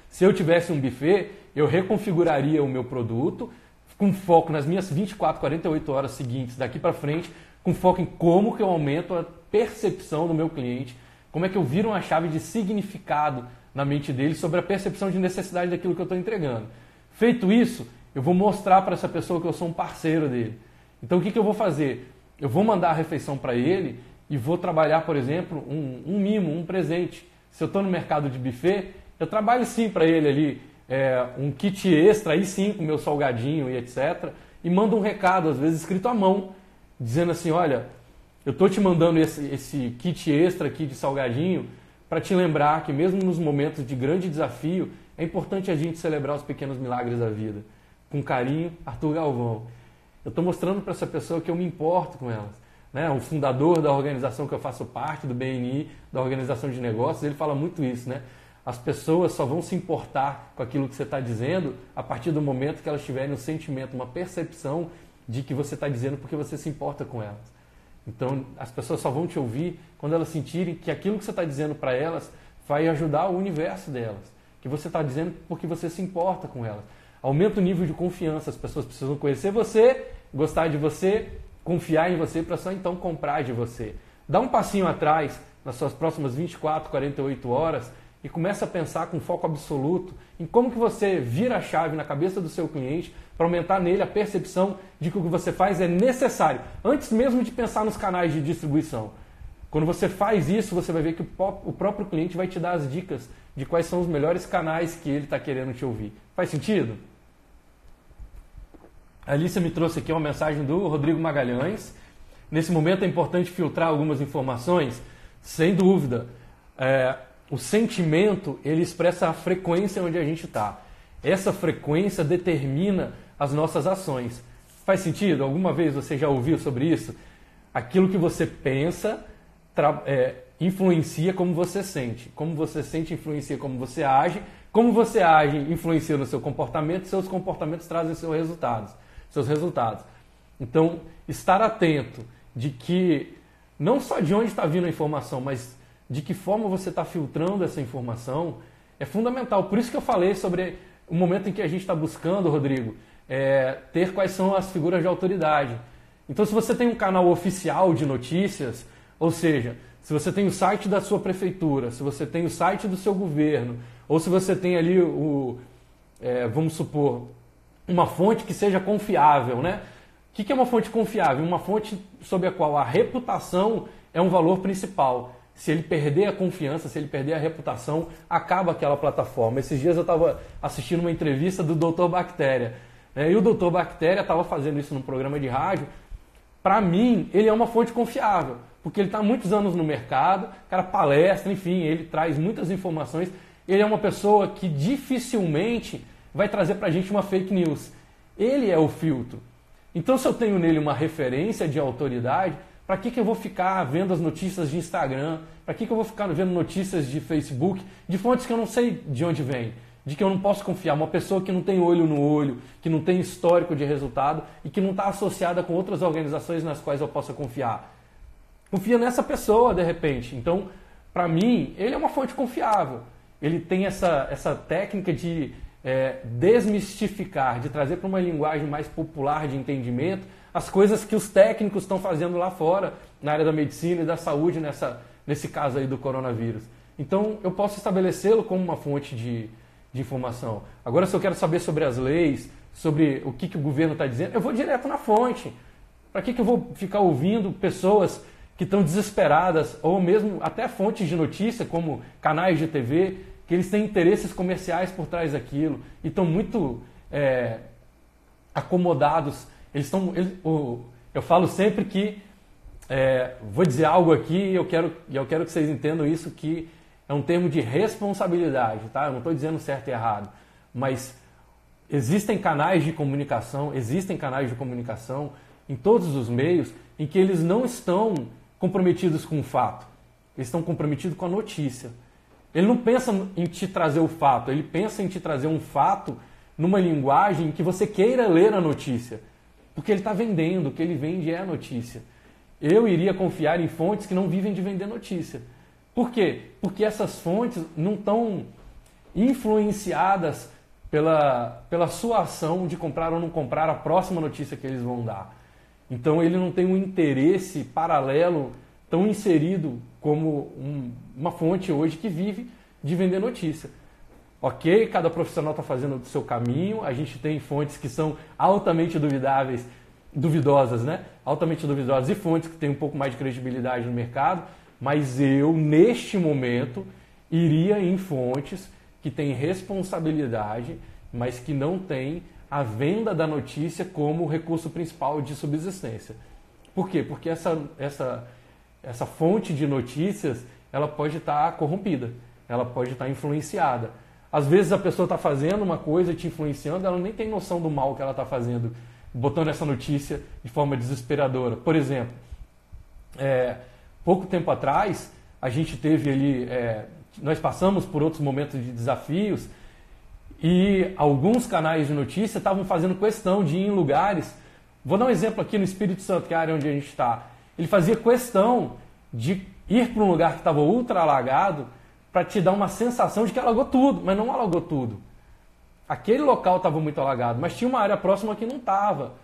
Se eu tivesse um buffet, eu reconfiguraria o meu produto com foco nas minhas 24, 48 horas seguintes, daqui para frente, com foco em como que eu aumento a percepção do meu cliente, como é que eu viro uma chave de significado na mente dele sobre a percepção de necessidade daquilo que eu estou entregando. Feito isso, eu vou mostrar para essa pessoa que eu sou um parceiro dele. Então o que eu vou fazer? Eu vou mandar a refeição para ele e vou trabalhar, por exemplo, um mimo, um presente. Se eu estou no mercado de buffet, eu trabalho sim para ele ali um kit extra, aí sim com meu salgadinho e etc. E mando um recado, às vezes escrito à mão, dizendo assim, olha, eu estou te mandando esse kit extra aqui de salgadinho para te lembrar que mesmo nos momentos de grande desafio, é importante a gente celebrar os pequenos milagres da vida. Com carinho, Arthur Galvão. Eu estou mostrando para essa pessoa que eu me importo com elas. Né? O fundador da organização que eu faço parte, do BNI, da Organização de Negócios, ele fala muito isso. Né? As pessoas só vão se importar com aquilo que você está dizendo a partir do momento que elas tiverem um sentimento, uma percepção de que você está dizendo porque você se importa com elas. Então, as pessoas só vão te ouvir quando elas sentirem que aquilo que você está dizendo para elas vai ajudar o universo delas. Que você está dizendo porque você se importa com elas. Aumenta o nível de confiança. As pessoas precisam conhecer você, gostar de você, confiar em você para só então comprar de você. Dá um passinho atrás nas suas próximas 24, 48 horas e começa a pensar com foco absoluto em como que você vira a chave na cabeça do seu cliente para aumentar nele a percepção de que o que você faz é necessário, antes mesmo de pensar nos canais de distribuição. Quando você faz isso, você vai ver que o próprio cliente vai te dar as dicas de quais são os melhores canais que ele está querendo te ouvir. Faz sentido? A Alicia me trouxe aqui uma mensagem do Rodrigo Magalhães. Nesse momento é importante filtrar algumas informações? Sem dúvida. O sentimento, ele expressa a frequência onde a gente está. Essa frequência determina as nossas ações. Faz sentido? Alguma vez você já ouviu sobre isso? Aquilo que você pensa influencia como você sente. Como você sente influencia como você age. Como você age influencia no seu comportamento. Seus comportamentos trazem seus resultados. Então, estar atento de que, não só de onde está vindo a informação, mas de que forma você está filtrando essa informação, é fundamental. Por isso que eu falei sobre o momento em que a gente está buscando, Rodrigo, ter quais são as figuras de autoridade. Então, se você tem um canal oficial de notícias, ou seja, se você tem o site da sua prefeitura, se você tem o site do seu governo, ou se você tem ali vamos supor, uma fonte que seja confiável, né? O que é uma fonte confiável? Uma fonte sobre a qual a reputação é um valor principal. Se ele perder a confiança, se ele perder a reputação, acaba aquela plataforma. Esses dias eu estava assistindo uma entrevista do Dr. Bactéria, né? E o Dr. Bactéria estava fazendo isso num programa de rádio. Para mim, ele é uma fonte confiável, porque ele está há muitos anos no mercado, cara palestra, enfim, ele traz muitas informações. Ele é uma pessoa que dificilmente vai trazer para a gente uma fake news. Ele é o filtro. Então, se eu tenho nele uma referência de autoridade, para que eu vou ficar vendo as notícias de Instagram? Para que eu vou ficar vendo notícias de Facebook, de fontes que eu não sei de onde vem, de que eu não posso confiar? Uma pessoa que não tem olho no olho, que não tem histórico de resultado e que não está associada com outras organizações nas quais eu possa confiar. Confia nessa pessoa, de repente. Então, para mim, ele é uma fonte confiável. Ele tem essa técnica de desmistificar, de trazer para uma linguagem mais popular de entendimento as coisas que os técnicos estão fazendo lá fora, na área da medicina e da saúde, nesse caso aí do coronavírus. Então, eu posso estabelecê-lo como uma fonte de informação. Agora, se eu quero saber sobre as leis, sobre o que o governo está dizendo, eu vou direto na fonte. Para que eu vou ficar ouvindo pessoas que estão desesperadas, ou mesmo até fontes de notícia, como canais de TV, que eles têm interesses comerciais por trás daquilo e estão muito acomodados. Eu falo sempre que, vou dizer algo aqui e eu quero que vocês entendam isso, que é um termo de responsabilidade, tá? Eu não estou dizendo certo e errado, mas existem canais de comunicação em todos os meios em que eles não estão comprometidos com o fato, eles estão comprometidos com a notícia. Ele não pensa em te trazer o fato, ele pensa em te trazer um fato numa linguagem em que você queira ler a notícia. Porque ele está vendendo, o que ele vende é a notícia. Eu iria confiar em fontes que não vivem de vender notícia. Por quê? Porque essas fontes não estão influenciadas pela sua ação de comprar ou não comprar a próxima notícia que eles vão dar. Então ele não tem um interesse paralelo tão inserido como uma fonte hoje que vive de vender notícia. Ok, cada profissional está fazendo o seu caminho, a gente tem fontes que são altamente duvidosas, né? Altamente duvidosas e fontes que têm um pouco mais de credibilidade no mercado, mas eu, neste momento, iria em fontes que têm responsabilidade, mas que não têm a venda da notícia como recurso principal de subsistência. Por quê? Porque essa fonte de notícias, ela pode estar corrompida, ela pode estar influenciada. Às vezes a pessoa está fazendo uma coisa te influenciando, ela nem tem noção do mal que ela está fazendo, botando essa notícia de forma desesperadora. Por exemplo, pouco tempo atrás, a gente teve ali, nós passamos por outros momentos de desafios e alguns canais de notícia estavam fazendo questão de ir em lugares. Vou dar um exemplo aqui no Espírito Santo, que é a área onde a gente está. Ele fazia questão de ir para um lugar que estava ultra alagado para te dar uma sensação de que alagou tudo, mas não alagou tudo. Aquele local estava muito alagado, mas tinha uma área próxima que não estava.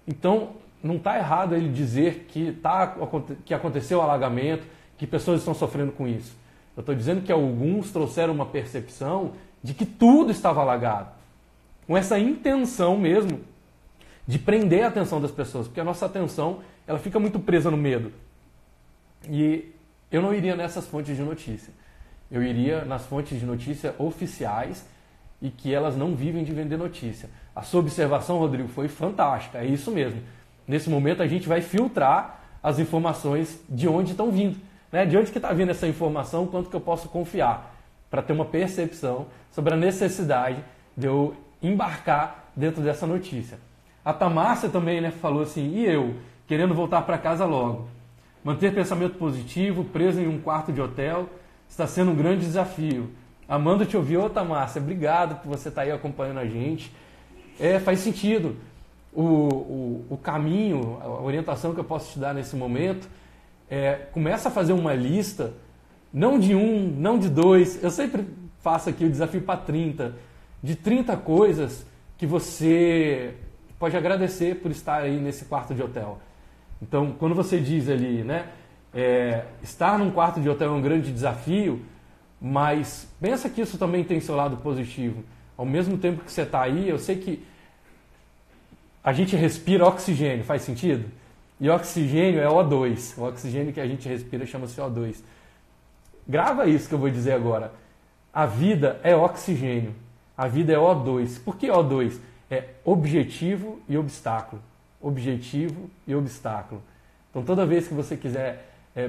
Então, não está errado ele dizer que aconteceu o alagamento, que pessoas estão sofrendo com isso. Eu estou dizendo que alguns trouxeram uma percepção de que tudo estava alagado, com essa intenção mesmo de prender a atenção das pessoas, porque a nossa atenção ela fica muito presa no medo. E eu não iria nessas fontes de notícia. Eu iria nas fontes de notícia oficiais e que elas não vivem de vender notícia. A sua observação, Rodrigo, foi fantástica, é isso mesmo. Nesse momento a gente vai filtrar as informações de onde estão vindo, né? De onde que está vindo essa informação, quanto que eu posso confiar, para ter uma percepção sobre a necessidade de eu embarcar dentro dessa notícia. A Tamárcia também, né, falou assim, e eu, querendo voltar para casa logo. Manter pensamento positivo, preso em um quarto de hotel, está sendo um grande desafio. Amando te ouvir. Ô, Tamárcia, obrigado por você estar aí acompanhando a gente. Faz sentido. O caminho, a orientação que eu posso te dar nesse momento começa a fazer uma lista, não de um, não de dois. Eu sempre faço aqui o desafio para 30. De 30 coisas que você pode agradecer por estar aí nesse quarto de hotel. Então, quando você diz ali, né, estar num quarto de hotel é um grande desafio, mas pensa que isso também tem seu lado positivo. Ao mesmo tempo que você está aí, eu sei que a gente respira oxigênio, faz sentido? E oxigênio é O2. O oxigênio que a gente respira chama-se O2. grava isso que eu vou dizer agora. A vida é oxigênio. A vida é O2. Por que O2? É objetivo e obstáculo. Objetivo e obstáculo. Então, toda vez que você quiser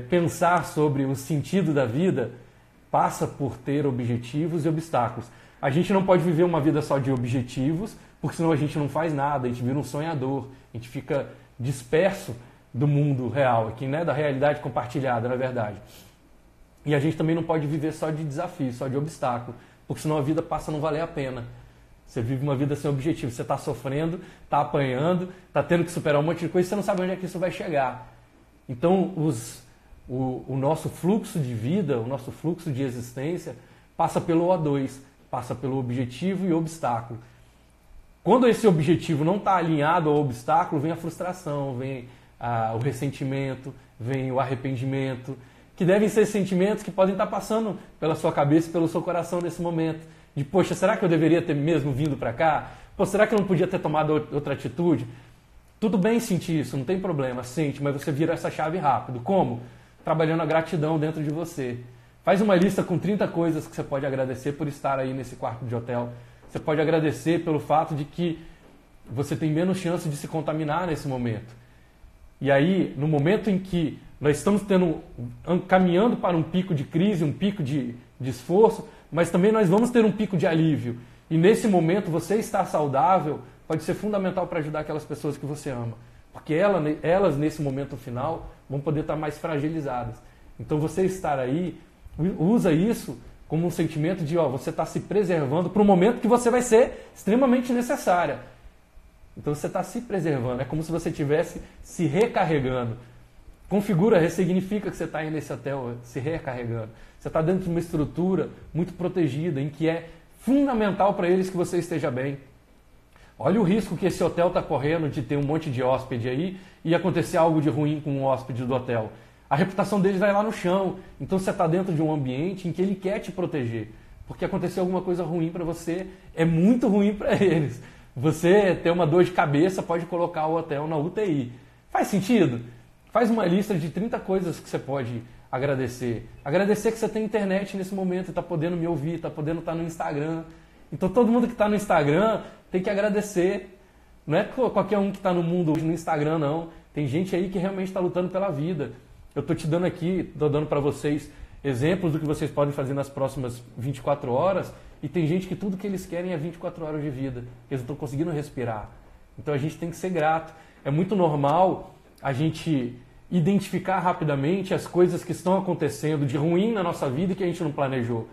pensar sobre o sentido da vida, passa por ter objetivos e obstáculos. A gente não pode viver uma vida só de objetivos, porque senão a gente não faz nada, a gente vira um sonhador, a gente fica disperso do mundo real, aqui, né? Da realidade compartilhada, na verdade. E a gente também não pode viver só de desafio, só de obstáculo, porque senão a vida passa a não valer a pena. Você vive uma vida sem objetivo, você está sofrendo, está apanhando, está tendo que superar um monte de coisa e você não sabe onde é que isso vai chegar. Então, o nosso fluxo de vida, o nosso fluxo de existência passa pelo O2, passa pelo objetivo e obstáculo. Quando esse objetivo não está alinhado ao obstáculo, vem a frustração, vem o ressentimento, vem o arrependimento, que devem ser sentimentos que podem estar passando pela sua cabeça e pelo seu coração nesse momento. De, poxa, será que eu deveria ter mesmo vindo para cá? Pô, será que eu não podia ter tomado outra atitude? Tudo bem sentir isso, não tem problema, sente, mas você vira essa chave rápido. Como? Trabalhando a gratidão dentro de você. Faz uma lista com 30 coisas que você pode agradecer por estar aí nesse quarto de hotel. Você pode agradecer pelo fato de que você tem menos chance de se contaminar nesse momento. E aí, no momento em que nós estamos caminhando para um pico de crise, um pico de esforço, mas também nós vamos ter um pico de alívio. E nesse momento, você estar saudável pode ser fundamental para ajudar aquelas pessoas que você ama. Porque elas, nesse momento final, vão poder estar mais fragilizadas. Então, você estar aí, usa isso como um sentimento de, você está se preservando para um momento que você vai ser extremamente necessária. Então, você está se preservando. É como se você estivesse se recarregando. Configura, ressignifica que você está aí nesse hotel se recarregando. Você está dentro de uma estrutura muito protegida, em que é fundamental para eles que você esteja bem. Olha o risco que esse hotel está correndo de ter um monte de hóspede aí e acontecer algo de ruim com um hóspede do hotel. A reputação deles vai lá no chão. Então você está dentro de um ambiente em que ele quer te proteger. Porque aconteceu alguma coisa ruim para você, é muito ruim para eles. Você ter uma dor de cabeça pode colocar o hotel na UTI. Faz sentido? Faz uma lista de 30 coisas que você pode agradecer. Agradecer que você tem internet nesse momento, está podendo me ouvir, está podendo estar no Instagram. Então todo mundo que está no Instagram tem que agradecer. Não é qualquer um que está no mundo hoje no Instagram, não. Tem gente aí que realmente está lutando pela vida. Eu estou te dando aqui, estou dando para vocês exemplos do que vocês podem fazer nas próximas 24 horas. E tem gente que tudo que eles querem é 24 horas de vida. Eles não estão conseguindo respirar. Então a gente tem que ser grato. É muito normal a gente identificar rapidamente as coisas que estão acontecendo de ruim na nossa vida e que a gente não planejou.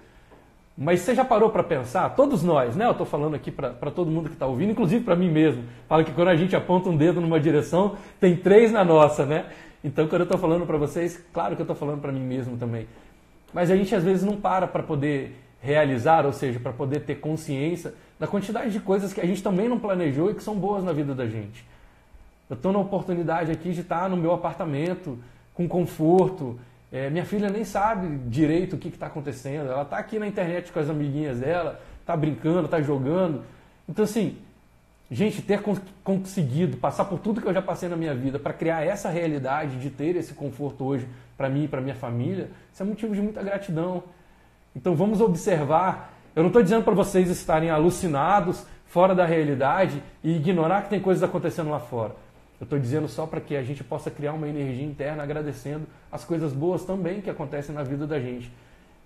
Mas você já parou para pensar? Todos nós, né? Eu estou falando aqui para todo mundo que está ouvindo, inclusive para mim mesmo. Fala que quando a gente aponta um dedo numa direção, tem 3 na nossa, né? Então quando eu estou falando para vocês, claro que eu estou falando para mim mesmo também. Mas a gente às vezes não para poder realizar, ou seja, para poder ter consciência da quantidade de coisas que a gente também não planejou e que são boas na vida da gente. Eu estou na oportunidade aqui de estar no meu apartamento, com conforto. Minha filha nem sabe direito o que está acontecendo. Ela está aqui na internet com as amiguinhas dela, está brincando, está jogando. Então, assim, gente, ter conseguido passar por tudo que eu já passei na minha vida para criar essa realidade de ter esse conforto hoje para mim e para minha família, isso é motivo de muita gratidão. Então, vamos observar. Eu não estou dizendo para vocês estarem alucinados, fora da realidade e ignorar que tem coisas acontecendo lá fora. Eu estou dizendo só para que a gente possa criar uma energia interna agradecendo as coisas boas também que acontecem na vida da gente.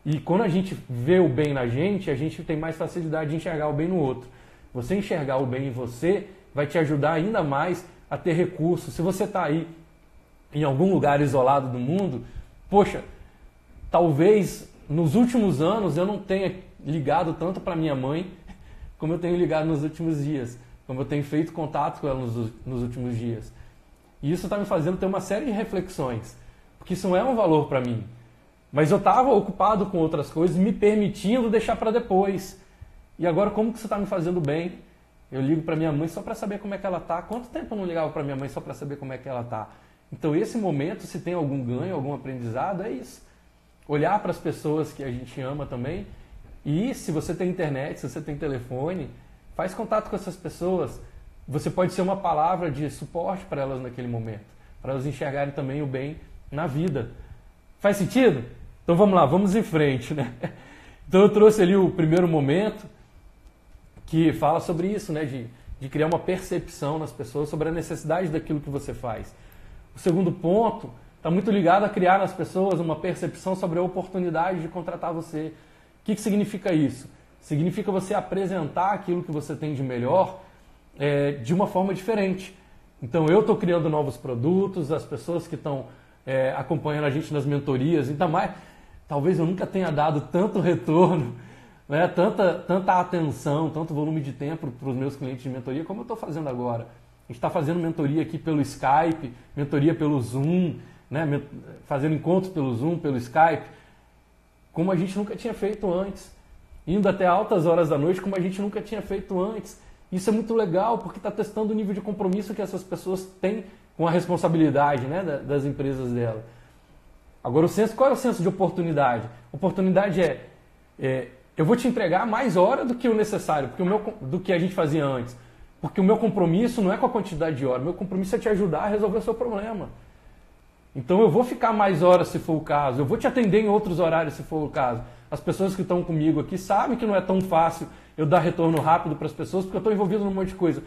E quando a gente vê o bem na gente, a gente tem mais facilidade de enxergar o bem no outro. Você enxergar o bem em você vai te ajudar ainda mais a ter recursos. Se você está aí em algum lugar isolado do mundo, poxa, talvez nos últimos anos eu não tenha ligado tanto para minha mãe como eu tenho ligado nos últimos dias. Como eu tenho feito contato com ela nos últimos dias. E isso está me fazendo ter uma série de reflexões, porque isso não é um valor para mim. Mas eu estava ocupado com outras coisas, me permitindo deixar para depois. E agora, como que isso está me fazendo bem? Eu ligo para minha mãe só para saber como é que ela está. Quanto tempo eu não ligava para minha mãe só para saber como é que ela está? Então, esse momento, se tem algum ganho, algum aprendizado, é isso. Olhar para as pessoas que a gente ama também. E se você tem internet, se você tem telefone, faz contato com essas pessoas. Você pode ser uma palavra de suporte para elas naquele momento, para elas enxergarem também o bem na vida. Faz sentido? Então vamos lá, vamos em frente, né? Então eu trouxe ali o primeiro momento que fala sobre isso, né? De criar uma percepção nas pessoas sobre a necessidade daquilo que você faz. O segundo ponto está muito ligado a criar nas pessoas uma percepção sobre a oportunidade de contratar você. O que significa isso? Significa você apresentar aquilo que você tem de melhor de uma forma diferente. Então eu estou criando novos produtos, as pessoas que estão acompanhando a gente nas mentorias, ainda mais, talvez eu nunca tenha dado tanto retorno, né, tanta atenção, tanto volume de tempo para os meus clientes de mentoria como eu estou fazendo agora. A gente está fazendo mentoria aqui pelo Skype, mentoria pelo Zoom, né, fazendo encontros pelo Zoom, pelo Skype, como a gente nunca tinha feito antes. Indo até altas horas da noite, como a gente nunca tinha feito antes. Isso é muito legal, porque está testando o nível de compromisso que essas pessoas têm com a responsabilidade, né, das empresas dela. Agora, qual é o senso de oportunidade? Oportunidade eu vou te entregar mais hora do que o necessário, do que a gente fazia antes. Porque o meu compromisso não é com a quantidade de horas, o meu compromisso é te ajudar a resolver o seu problema. Então eu vou ficar mais horas se for o caso, eu vou te atender em outros horários se for o caso. As pessoas que estão comigo aqui sabem que não é tão fácil eu dar retorno rápido para as pessoas, porque eu estou envolvido num monte de coisa.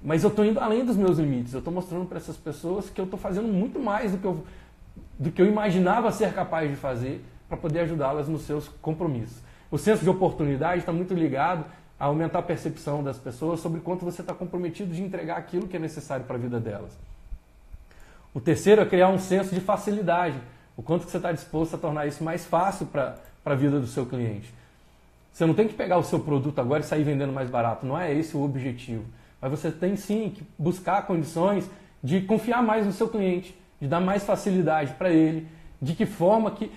Mas eu estou indo além dos meus limites, eu estou mostrando para essas pessoas que eu estou fazendo muito mais do que eu imaginava ser capaz de fazer para poder ajudá-las nos seus compromissos. O senso de oportunidade está muito ligado a aumentar a percepção das pessoas sobre quanto você está comprometido de entregar aquilo que é necessário para a vida delas. O terceiro é criar um senso de facilidade, o quanto que você está disposto a tornar isso mais fácil para a vida do seu cliente. Você não tem que pegar o seu produto agora e sair vendendo mais barato, não é esse o objetivo. Mas você tem sim que buscar condições de confiar mais no seu cliente, de dar mais facilidade para ele, de que forma que,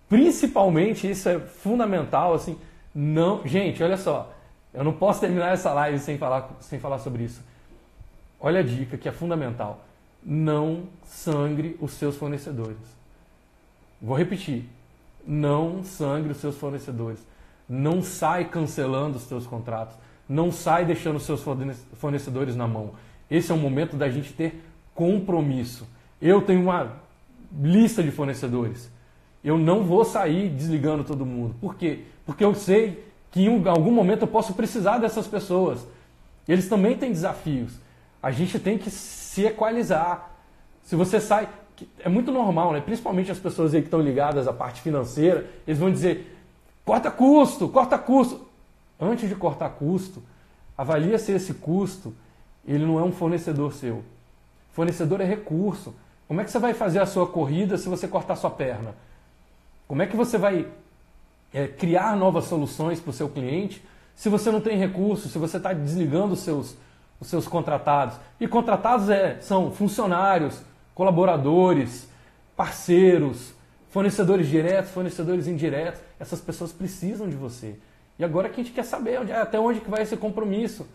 principalmente, isso é fundamental, assim, não... Gente, olha só, eu não posso terminar essa live sem falar sobre isso. Olha a dica que é fundamental. Não sangre os seus fornecedores. Vou repetir. Não sangre os seus fornecedores. Não sai cancelando os seus contratos. Não sai deixando os seus fornecedores na mão. Esse é o momento da gente ter compromisso. Eu tenho uma lista de fornecedores. Eu não vou sair desligando todo mundo. Por quê? Porque eu sei que em algum momento eu posso precisar dessas pessoas. Eles também têm desafios. A gente tem que se equalizar. Se você sai... É muito normal, né? Principalmente as pessoas aí que estão ligadas à parte financeira, eles vão dizer, corta custo, corta custo. Antes de cortar custo, avalia se esse custo ele não é um fornecedor seu. Fornecedor é recurso. Como é que você vai fazer a sua corrida se você cortar sua perna? Como é que você vai criar novas soluções para o seu cliente se você não tem recurso, se você está desligando os seus contratados? E contratados são funcionários, colaboradores, parceiros, fornecedores diretos, fornecedores indiretos. Essas pessoas precisam de você. E agora que a gente quer saber até onde que vai esse compromisso.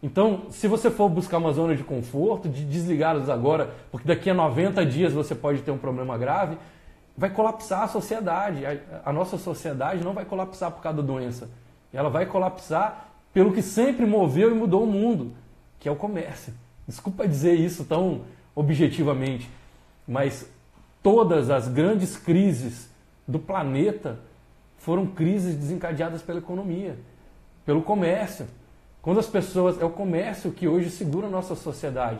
Então, se você for buscar uma zona de conforto, de desligá-los agora, porque daqui a 90 dias você pode ter um problema grave, vai colapsar a sociedade. A nossa sociedade não vai colapsar por causa da doença. Ela vai colapsar pelo que sempre moveu e mudou o mundo, que é o comércio. Desculpa dizer isso tão objetivamente, mas todas as grandes crises do planeta foram crises desencadeadas pela economia, pelo comércio. Quando as pessoas... É o comércio que hoje segura a nossa sociedade.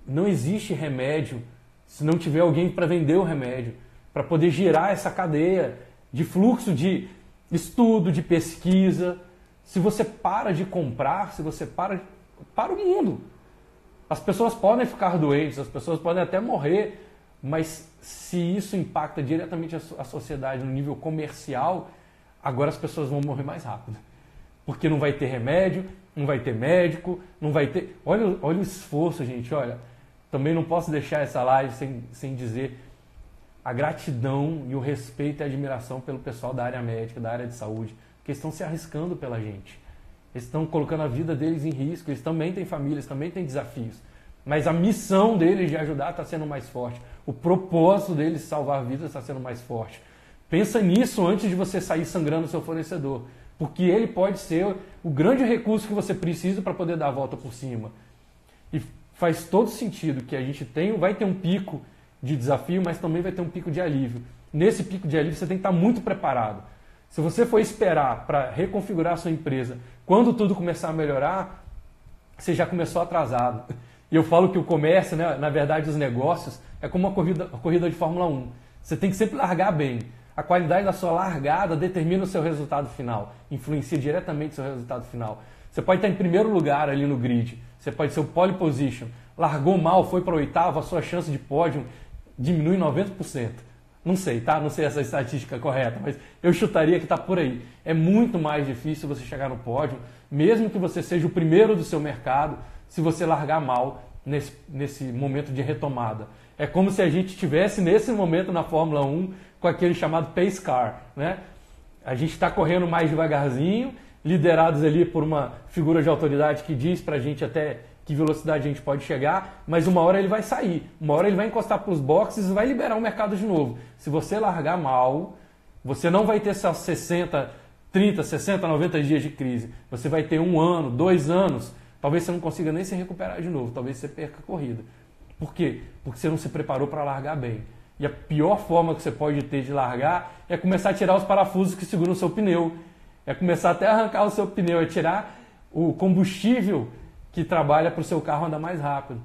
Não existe remédio se não tiver alguém para vender o remédio, para poder girar essa cadeia de fluxo de estudo, de pesquisa. Se você para de comprar, se você para o mundo. As pessoas podem ficar doentes, as pessoas podem até morrer, mas se isso impacta diretamente a sociedade no nível comercial, agora as pessoas vão morrer mais rápido. Porque não vai ter remédio, não vai ter médico, não vai ter... Olha o esforço, gente, olha. Também não posso deixar essa live sem dizer a gratidão e o respeito e a admiração pelo pessoal da área médica, da área de saúde, que estão se arriscando pela gente. Eles estão colocando a vida deles em risco, eles também têm famílias, também têm desafios. Mas a missão deles de ajudar está sendo mais forte. O propósito deles de salvar vidas está sendo mais forte. Pensa nisso antes de você sair sangrando o seu fornecedor. Porque ele pode ser o grande recurso que você precisa para poder dar a volta por cima. E faz todo sentido que a gente vai ter um pico de desafio, mas também vai ter um pico de alívio. Nesse pico de alívio você tem que estar muito preparado. Se você for esperar para reconfigurar a sua empresa quando tudo começar a melhorar, você já começou atrasado. E eu falo que o comércio, né, na verdade os negócios, é como uma corrida de Fórmula 1. Você tem que sempre largar bem. A qualidade da sua largada determina o seu resultado final, influencia diretamente o seu resultado final. Você pode estar em primeiro lugar ali no grid, você pode ser o pole position, largou mal, foi para o oitavo, a sua chance de pódio diminui 90%. Não sei, tá? Não sei essa estatística correta, mas eu chutaria que está por aí. É muito mais difícil você chegar no pódio, mesmo que você seja o primeiro do seu mercado, se você largar mal nesse momento de retomada. É como se a gente estivesse nesse momento na Fórmula 1 com aquele chamado pace car, né? A gente está correndo mais devagarzinho, liderados ali por uma figura de autoridade que diz para a gente até que velocidade a gente pode chegar, mas uma hora ele vai sair, uma hora ele vai encostar para os boxes e vai liberar o mercado de novo. Se você largar mal, você não vai ter essas 60, 30, 60, 90 dias de crise. Você vai ter 1 ano, 2 anos, talvez você não consiga nem se recuperar de novo, talvez você perca a corrida. Por quê? Porque você não se preparou para largar bem. E a pior forma que você pode ter de largar é começar a tirar os parafusos que seguram o seu pneu. É começar até a arrancar o seu pneu, é tirar o combustível que trabalha para o seu carro andar mais rápido.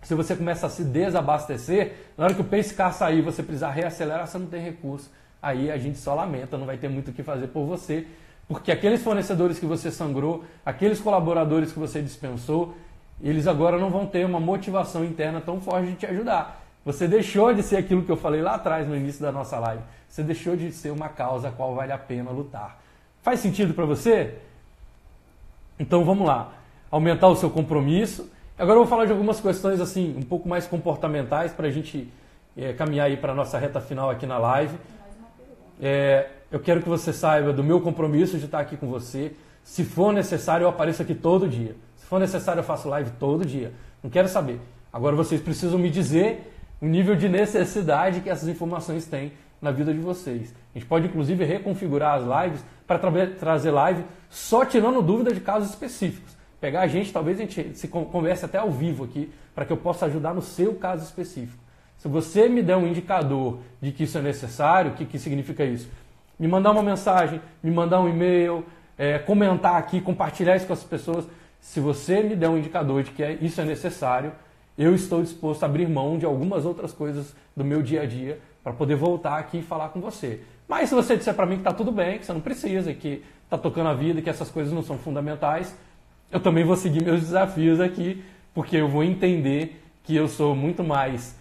Se você começa a se desabastecer, na hora que o pace car sair e você precisar reacelerar, você não tem recurso. Aí a gente só lamenta, não vai ter muito o que fazer por você, porque aqueles fornecedores que você sangrou, aqueles colaboradores que você dispensou, eles agora não vão ter uma motivação interna tão forte de te ajudar. Você deixou de ser aquilo que eu falei lá atrás no início da nossa live. Você deixou de ser uma causa a qual vale a pena lutar. Faz sentido para você? Então vamos lá. Aumentar o seu compromisso. Agora eu vou falar de algumas questões assim, um pouco mais comportamentais para a gente caminhar aí para a nossa reta final aqui na live. Mais uma pergunta. Eu quero que você saiba do meu compromisso de estar aqui com você. Se for necessário, eu apareço aqui todo dia. Se for necessário, eu faço live todo dia. Não quero saber. Agora vocês precisam me dizer o nível de necessidade que essas informações têm na vida de vocês. A gente pode, inclusive, reconfigurar as lives para trazer live só tirando dúvida de casos específicos. Pegar a gente, talvez a gente se converse até ao vivo aqui, para que eu possa ajudar no seu caso específico. Se você me der um indicador de que isso é necessário, o que significa isso? Me mandar uma mensagem, me mandar um e-mail, comentar aqui, compartilhar isso com as pessoas. Se você me der um indicador de que isso é necessário, eu estou disposto a abrir mão de algumas outras coisas do meu dia a dia para poder voltar aqui e falar com você. Mas se você disser para mim que está tudo bem, que você não precisa, que está tocando a vida, que essas coisas não são fundamentais, eu também vou seguir meus desafios aqui, porque eu vou entender que eu sou muito mais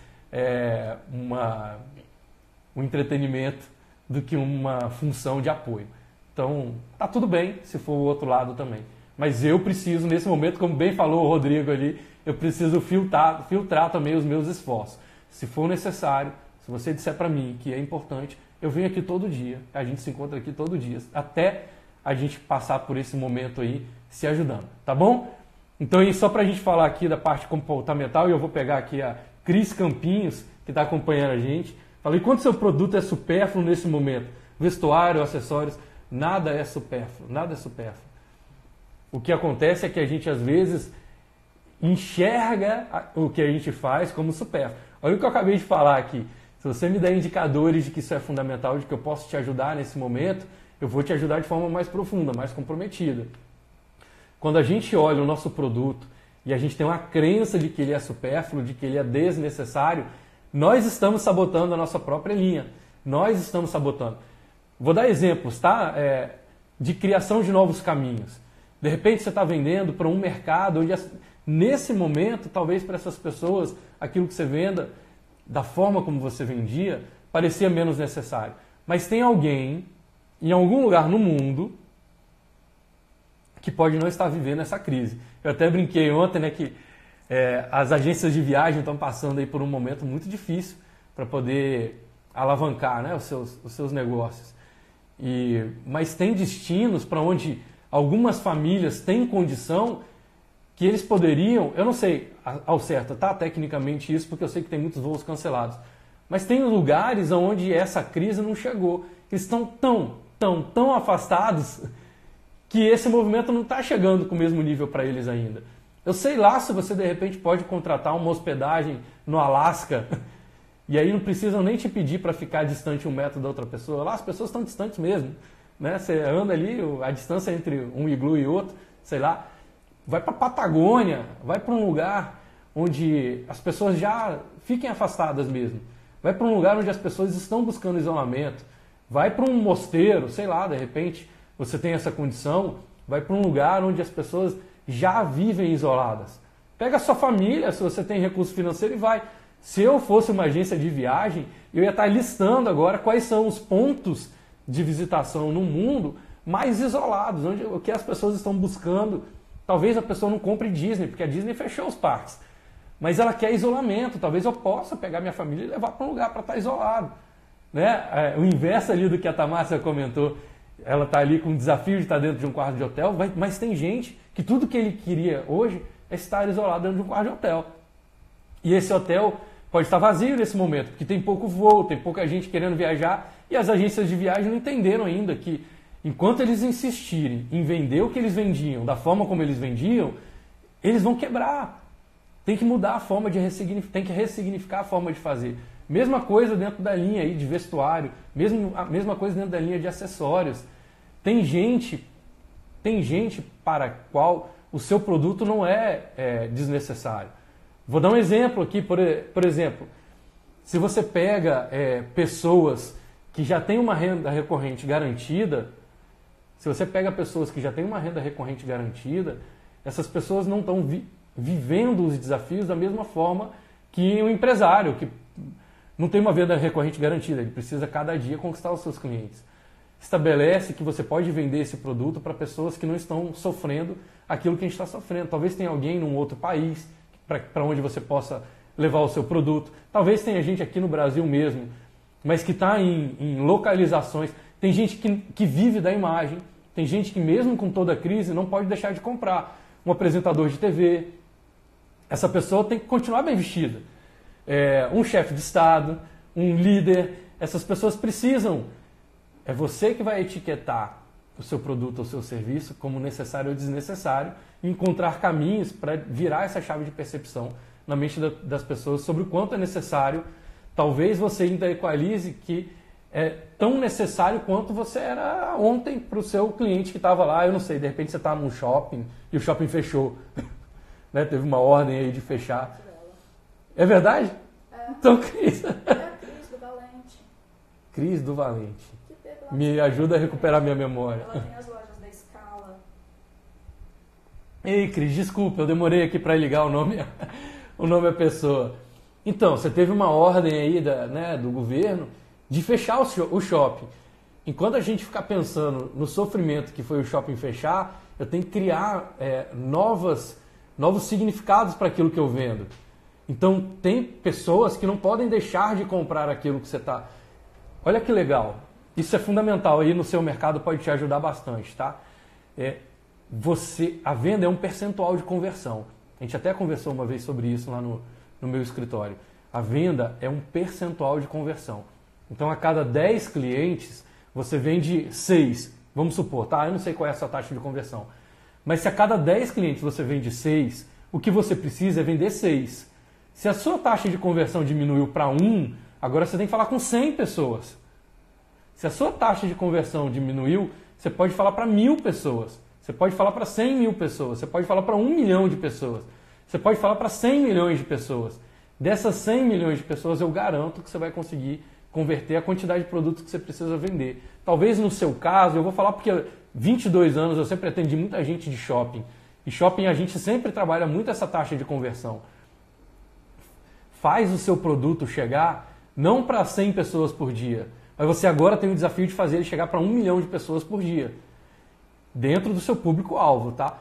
um entretenimento do que uma função de apoio. Então, tá tudo bem se for o outro lado também. Mas eu preciso, nesse momento, como bem falou o Rodrigo ali, eu preciso filtrar também os meus esforços. Se for necessário, se você disser para mim que é importante, eu venho aqui todo dia, a gente se encontra aqui todo dia, até a gente passar por esse momento aí se ajudando, tá bom? Então, só para a gente falar aqui da parte comportamental, e eu vou pegar aqui a Cris Campinhos, que está acompanhando a gente. Falei, quanto seu produto é supérfluo nesse momento? Vestuário, acessórios, nada é supérfluo, nada é supérfluo. O que acontece é que a gente, às vezes, enxerga o que a gente faz como supérfluo. Olha o que eu acabei de falar aqui. Se você me der indicadores de que isso é fundamental, de que eu posso te ajudar nesse momento, eu vou te ajudar de forma mais profunda, mais comprometida. Quando a gente olha o nosso produto e a gente tem uma crença de que ele é supérfluo, de que ele é desnecessário, nós estamos sabotando a nossa própria linha. Nós estamos sabotando. Vou dar exemplos, tá? De criação de novos caminhos. De repente você está vendendo para um mercado onde, nesse momento, talvez para essas pessoas, aquilo que você venda, da forma como você vendia, parecia menos necessário. Mas tem alguém, em algum lugar no mundo, que pode não estar vivendo essa crise. Eu até brinquei ontem, né, que as agências de viagem estão passando aí por um momento muito difícil para poder alavancar, né, os seus negócios. Mas tem destinos para onde algumas famílias têm condição que eles poderiam, eu não sei ao certo, tá, tecnicamente isso, porque eu sei que tem muitos voos cancelados, mas tem lugares onde essa crise não chegou. Eles estão tão afastados que esse movimento não está chegando com o mesmo nível para eles ainda. Eu sei lá se você de repente pode contratar uma hospedagem no Alasca E aí não precisam nem te pedir para ficar distante 1 metro da outra pessoa. Lá as pessoas estão distantes mesmo. Né? Você anda ali, a distância entre um iglu e outro, sei lá. Vai para a Patagônia, vai para um lugar onde as pessoas já fiquem afastadas mesmo. Vai para um lugar onde as pessoas estão buscando isolamento. Vai para um mosteiro, sei lá, de repente você tem essa condição. Vai para um lugar onde as pessoas já vivem isoladas. Pega a sua família, se você tem recurso financeiro, e vai. Se eu fosse uma agência de viagem, eu ia estar listando agora quais são os pontos de visitação no mundo mais isolados, onde o que as pessoas estão buscando. Talvez a pessoa não compre Disney, porque a Disney fechou os parques. Mas ela quer isolamento. Talvez eu possa pegar minha família e levar para um lugar para estar isolado. Né? O inverso ali do que a Tamássia comentou. Ela está ali com o desafio de estar dentro de um quarto de hotel, mas tem gente que tudo que ele queria hoje é estar isolado dentro de um quarto de hotel. E esse hotel pode estar vazio nesse momento, porque tem pouco voo, tem pouca gente querendo viajar, e as agências de viagem não entenderam ainda que, enquanto eles insistirem em vender o que eles vendiam, da forma como eles vendiam, eles vão quebrar. Tem que mudar a forma de tem que ressignificar a forma de fazer. Mesma coisa dentro da linha aí de vestuário, a mesma coisa dentro da linha de acessórios. Tem gente para a qual o seu produto não é desnecessário. Vou dar um exemplo aqui, por exemplo, se você pega pessoas que já têm uma renda recorrente garantida, essas pessoas não estão vivendo os desafios da mesma forma que um empresário, que não tem uma venda recorrente garantida, ele precisa cada dia conquistar os seus clientes. Estabelece que você pode vender esse produto para pessoas que não estão sofrendo aquilo que a gente está sofrendo. Talvez tenha alguém num outro país para onde você possa levar o seu produto. Talvez tenha gente aqui no Brasil mesmo, mas que está em localizações. Tem gente que vive da imagem. Tem gente que mesmo com toda a crise não pode deixar de comprar. Um apresentador de TV. Essa pessoa tem que continuar bem vestida. Um chefe de Estado, um líder. Essas pessoas precisam. É você que vai etiquetar o seu produto ou o seu serviço como necessário ou desnecessário e encontrar caminhos para virar essa chave de percepção na mente das pessoas sobre o quanto é necessário. Talvez você ainda equalize que é tão necessário quanto você era ontem para o seu cliente que estava lá. Eu não sei, de repente você está num shopping e o shopping fechou. Né? Teve uma ordem aí de fechar. É verdade? Então, Cris. Cris do Valente. Cris do Valente. Me ajuda a recuperar minha memória. Ela tem as lojas da Scala. Ei, Cris, desculpa, eu demorei aqui para ligar o nome à pessoa. Então, você teve uma ordem aí do governo de fechar o shopping. Enquanto a gente ficar pensando no sofrimento que foi o shopping fechar, eu tenho que criar novos significados para aquilo que eu vendo. Então, tem pessoas que não podem deixar de comprar aquilo que você está... Olha que legal. Isso é fundamental, aí no seu mercado pode te ajudar bastante, tá? A venda é um percentual de conversão. A gente até conversou uma vez sobre isso lá no meu escritório. A venda é um percentual de conversão. Então, a cada 10 clientes, você vende 6, vamos supor, tá? Eu não sei qual é a sua taxa de conversão. Mas se a cada 10 clientes você vende 6, o que você precisa é vender 6. Se a sua taxa de conversão diminuiu para 1, agora você tem que falar com 100 pessoas. Se a sua taxa de conversão diminuiu, você pode falar para 1.000 pessoas. Você pode falar para 100 mil pessoas. Você pode falar para 1 milhão de pessoas. Você pode falar para 100 milhões de pessoas. Dessas 100 milhões de pessoas, eu garanto que você vai conseguir converter a quantidade de produtos que você precisa vender. Talvez no seu caso, eu vou falar porque 22 anos eu sempre atendi muita gente de shopping. E shopping a gente sempre trabalha muito essa taxa de conversão. Faz o seu produto chegar não para 100 pessoas por dia, mas você agora tem o desafio de fazer ele chegar para 1 milhão de pessoas por dia. Dentro do seu público-alvo, tá?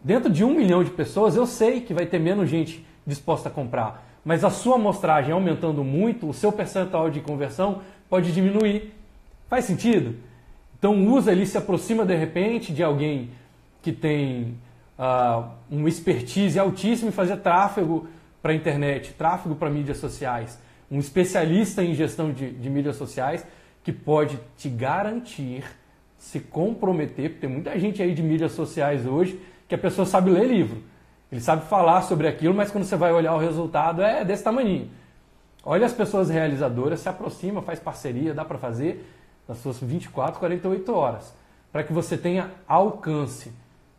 Dentro de 1 milhão de pessoas, eu sei que vai ter menos gente disposta a comprar. Mas a sua amostragem aumentando muito, o seu percentual de conversão pode diminuir. Faz sentido? Então usa ali, se aproxima de repente de alguém que tem uma expertise altíssima em fazer tráfego para a internet, tráfego para mídias sociais. Um especialista em gestão de mídias sociais que pode te garantir, se comprometer, porque tem muita gente aí de mídias sociais hoje que a pessoa sabe ler livro. Ele sabe falar sobre aquilo, mas quando você vai olhar o resultado é desse tamanho. Olha as pessoas realizadoras, se aproxima, faz parceria, dá para fazer nas suas 24, 48 horas, para que você tenha alcance.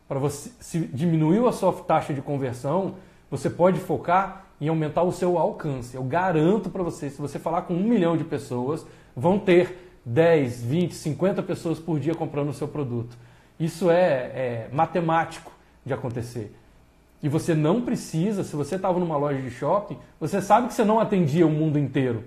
Para você, se diminuiu a sua taxa de conversão, você pode focar em aumentar o seu alcance. Eu garanto para você, se você falar com 1 milhão de pessoas, vão ter 10, 20, 50 pessoas por dia comprando o seu produto. Isso é matemático de acontecer. E você não precisa, se você estava numa loja de shopping, você sabe que você não atendia o mundo inteiro.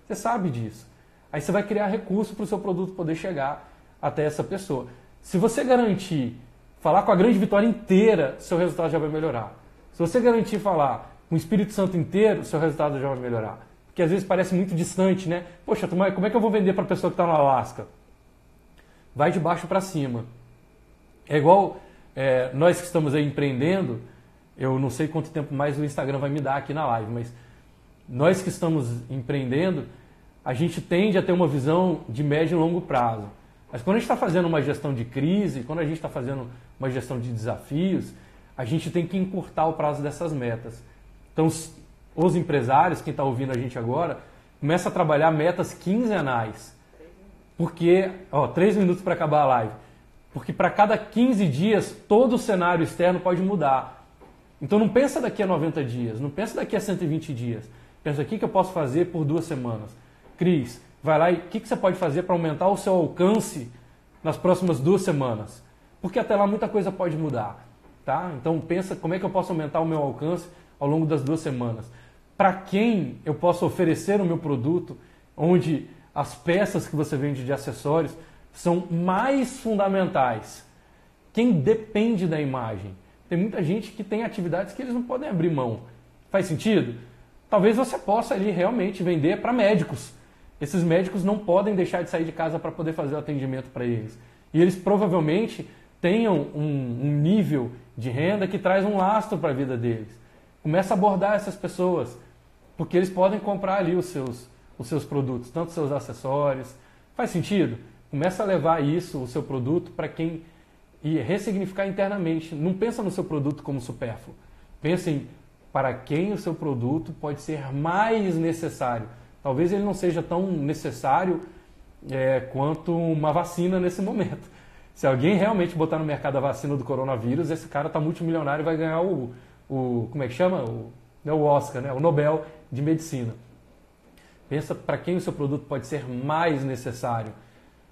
Você sabe disso. Aí você vai criar recurso para o seu produto poder chegar até essa pessoa. Se você garantir falar com a grande vitória inteira, seu resultado já vai melhorar. Se você garantir falar com o Espírito Santo inteiro, seu resultado já vai melhorar. Porque às vezes parece muito distante, né? Poxa, como é que eu vou vender para a pessoa que está no Alasca? Vai de baixo para cima. É igual nós que estamos aí empreendendo, eu não sei quanto tempo mais o Instagram vai me dar aqui na live, mas nós que estamos empreendendo, a gente tende a ter uma visão de médio e longo prazo. Mas quando a gente está fazendo uma gestão de crise, quando a gente está fazendo uma gestão de desafios, a gente tem que encurtar o prazo dessas metas. Então, os empresários, quem está ouvindo a gente agora, começa a trabalhar metas quinzenais. Porque, 3 minutos para acabar a live. Porque para cada 15 dias, todo o cenário externo pode mudar. Então não pensa daqui a 90 dias, não pensa daqui a 120 dias. Pensa o que eu posso fazer por 2 semanas. Cris, vai lá e o que você pode fazer para aumentar o seu alcance nas próximas 2 semanas? Porque até lá muita coisa pode mudar. Tá? Então pensa como é que eu posso aumentar o meu alcance ao longo das 2 semanas. Para quem eu posso oferecer o meu produto, onde as peças que você vende de acessórios são mais fundamentais. Quem depende da imagem. Tem muita gente que tem atividades que eles não podem abrir mão. Faz sentido? Talvez você possa ali realmente vender para médicos. Esses médicos não podem deixar de sair de casa para poder fazer o atendimento para eles. E eles provavelmente tenham um nível de renda que traz um lastro para a vida deles. Começa a abordar essas pessoas, porque eles podem comprar ali os seus produtos, tanto os seus acessórios. Faz sentido? Começa a levar isso, o seu produto, para quem... E ressignificar internamente. Não pensa no seu produto como supérfluo. Pensa em para quem o seu produto pode ser mais necessário. Talvez ele não seja tão necessário quanto uma vacina nesse momento. Se alguém realmente botar no mercado a vacina do coronavírus, esse cara está multimilionário e vai ganhar como é que chama? O Oscar, né? O Nobel de Medicina. Pensa para quem o seu produto pode ser mais necessário.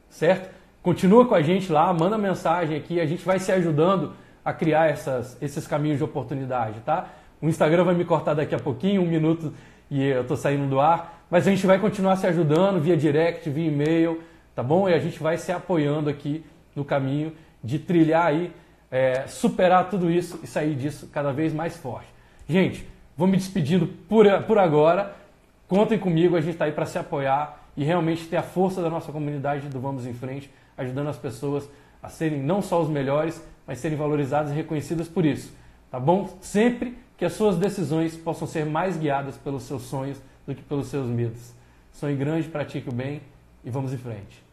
Certo? Continua com a gente lá, manda mensagem aqui, a gente vai se ajudando a criar esses caminhos de oportunidade, tá? O Instagram vai me cortar daqui a pouquinho, 1 minuto e eu tô saindo do ar, mas a gente vai continuar se ajudando via direct, via e-mail, tá bom? E a gente vai se apoiando aqui no caminho de trilhar aí, superar tudo isso e sair disso cada vez mais forte. Gente, vou me despedindo por agora, contem comigo, a gente tá aí para se apoiar e realmente ter a força da nossa comunidade do Vamos em Frente, ajudando as pessoas a serem não só os melhores, mas serem valorizadas e reconhecidas por isso, tá bom? Sempre que as suas decisões possam ser mais guiadas pelos seus sonhos do que pelos seus medos. Sonhe grande, pratique o bem e vamos em frente.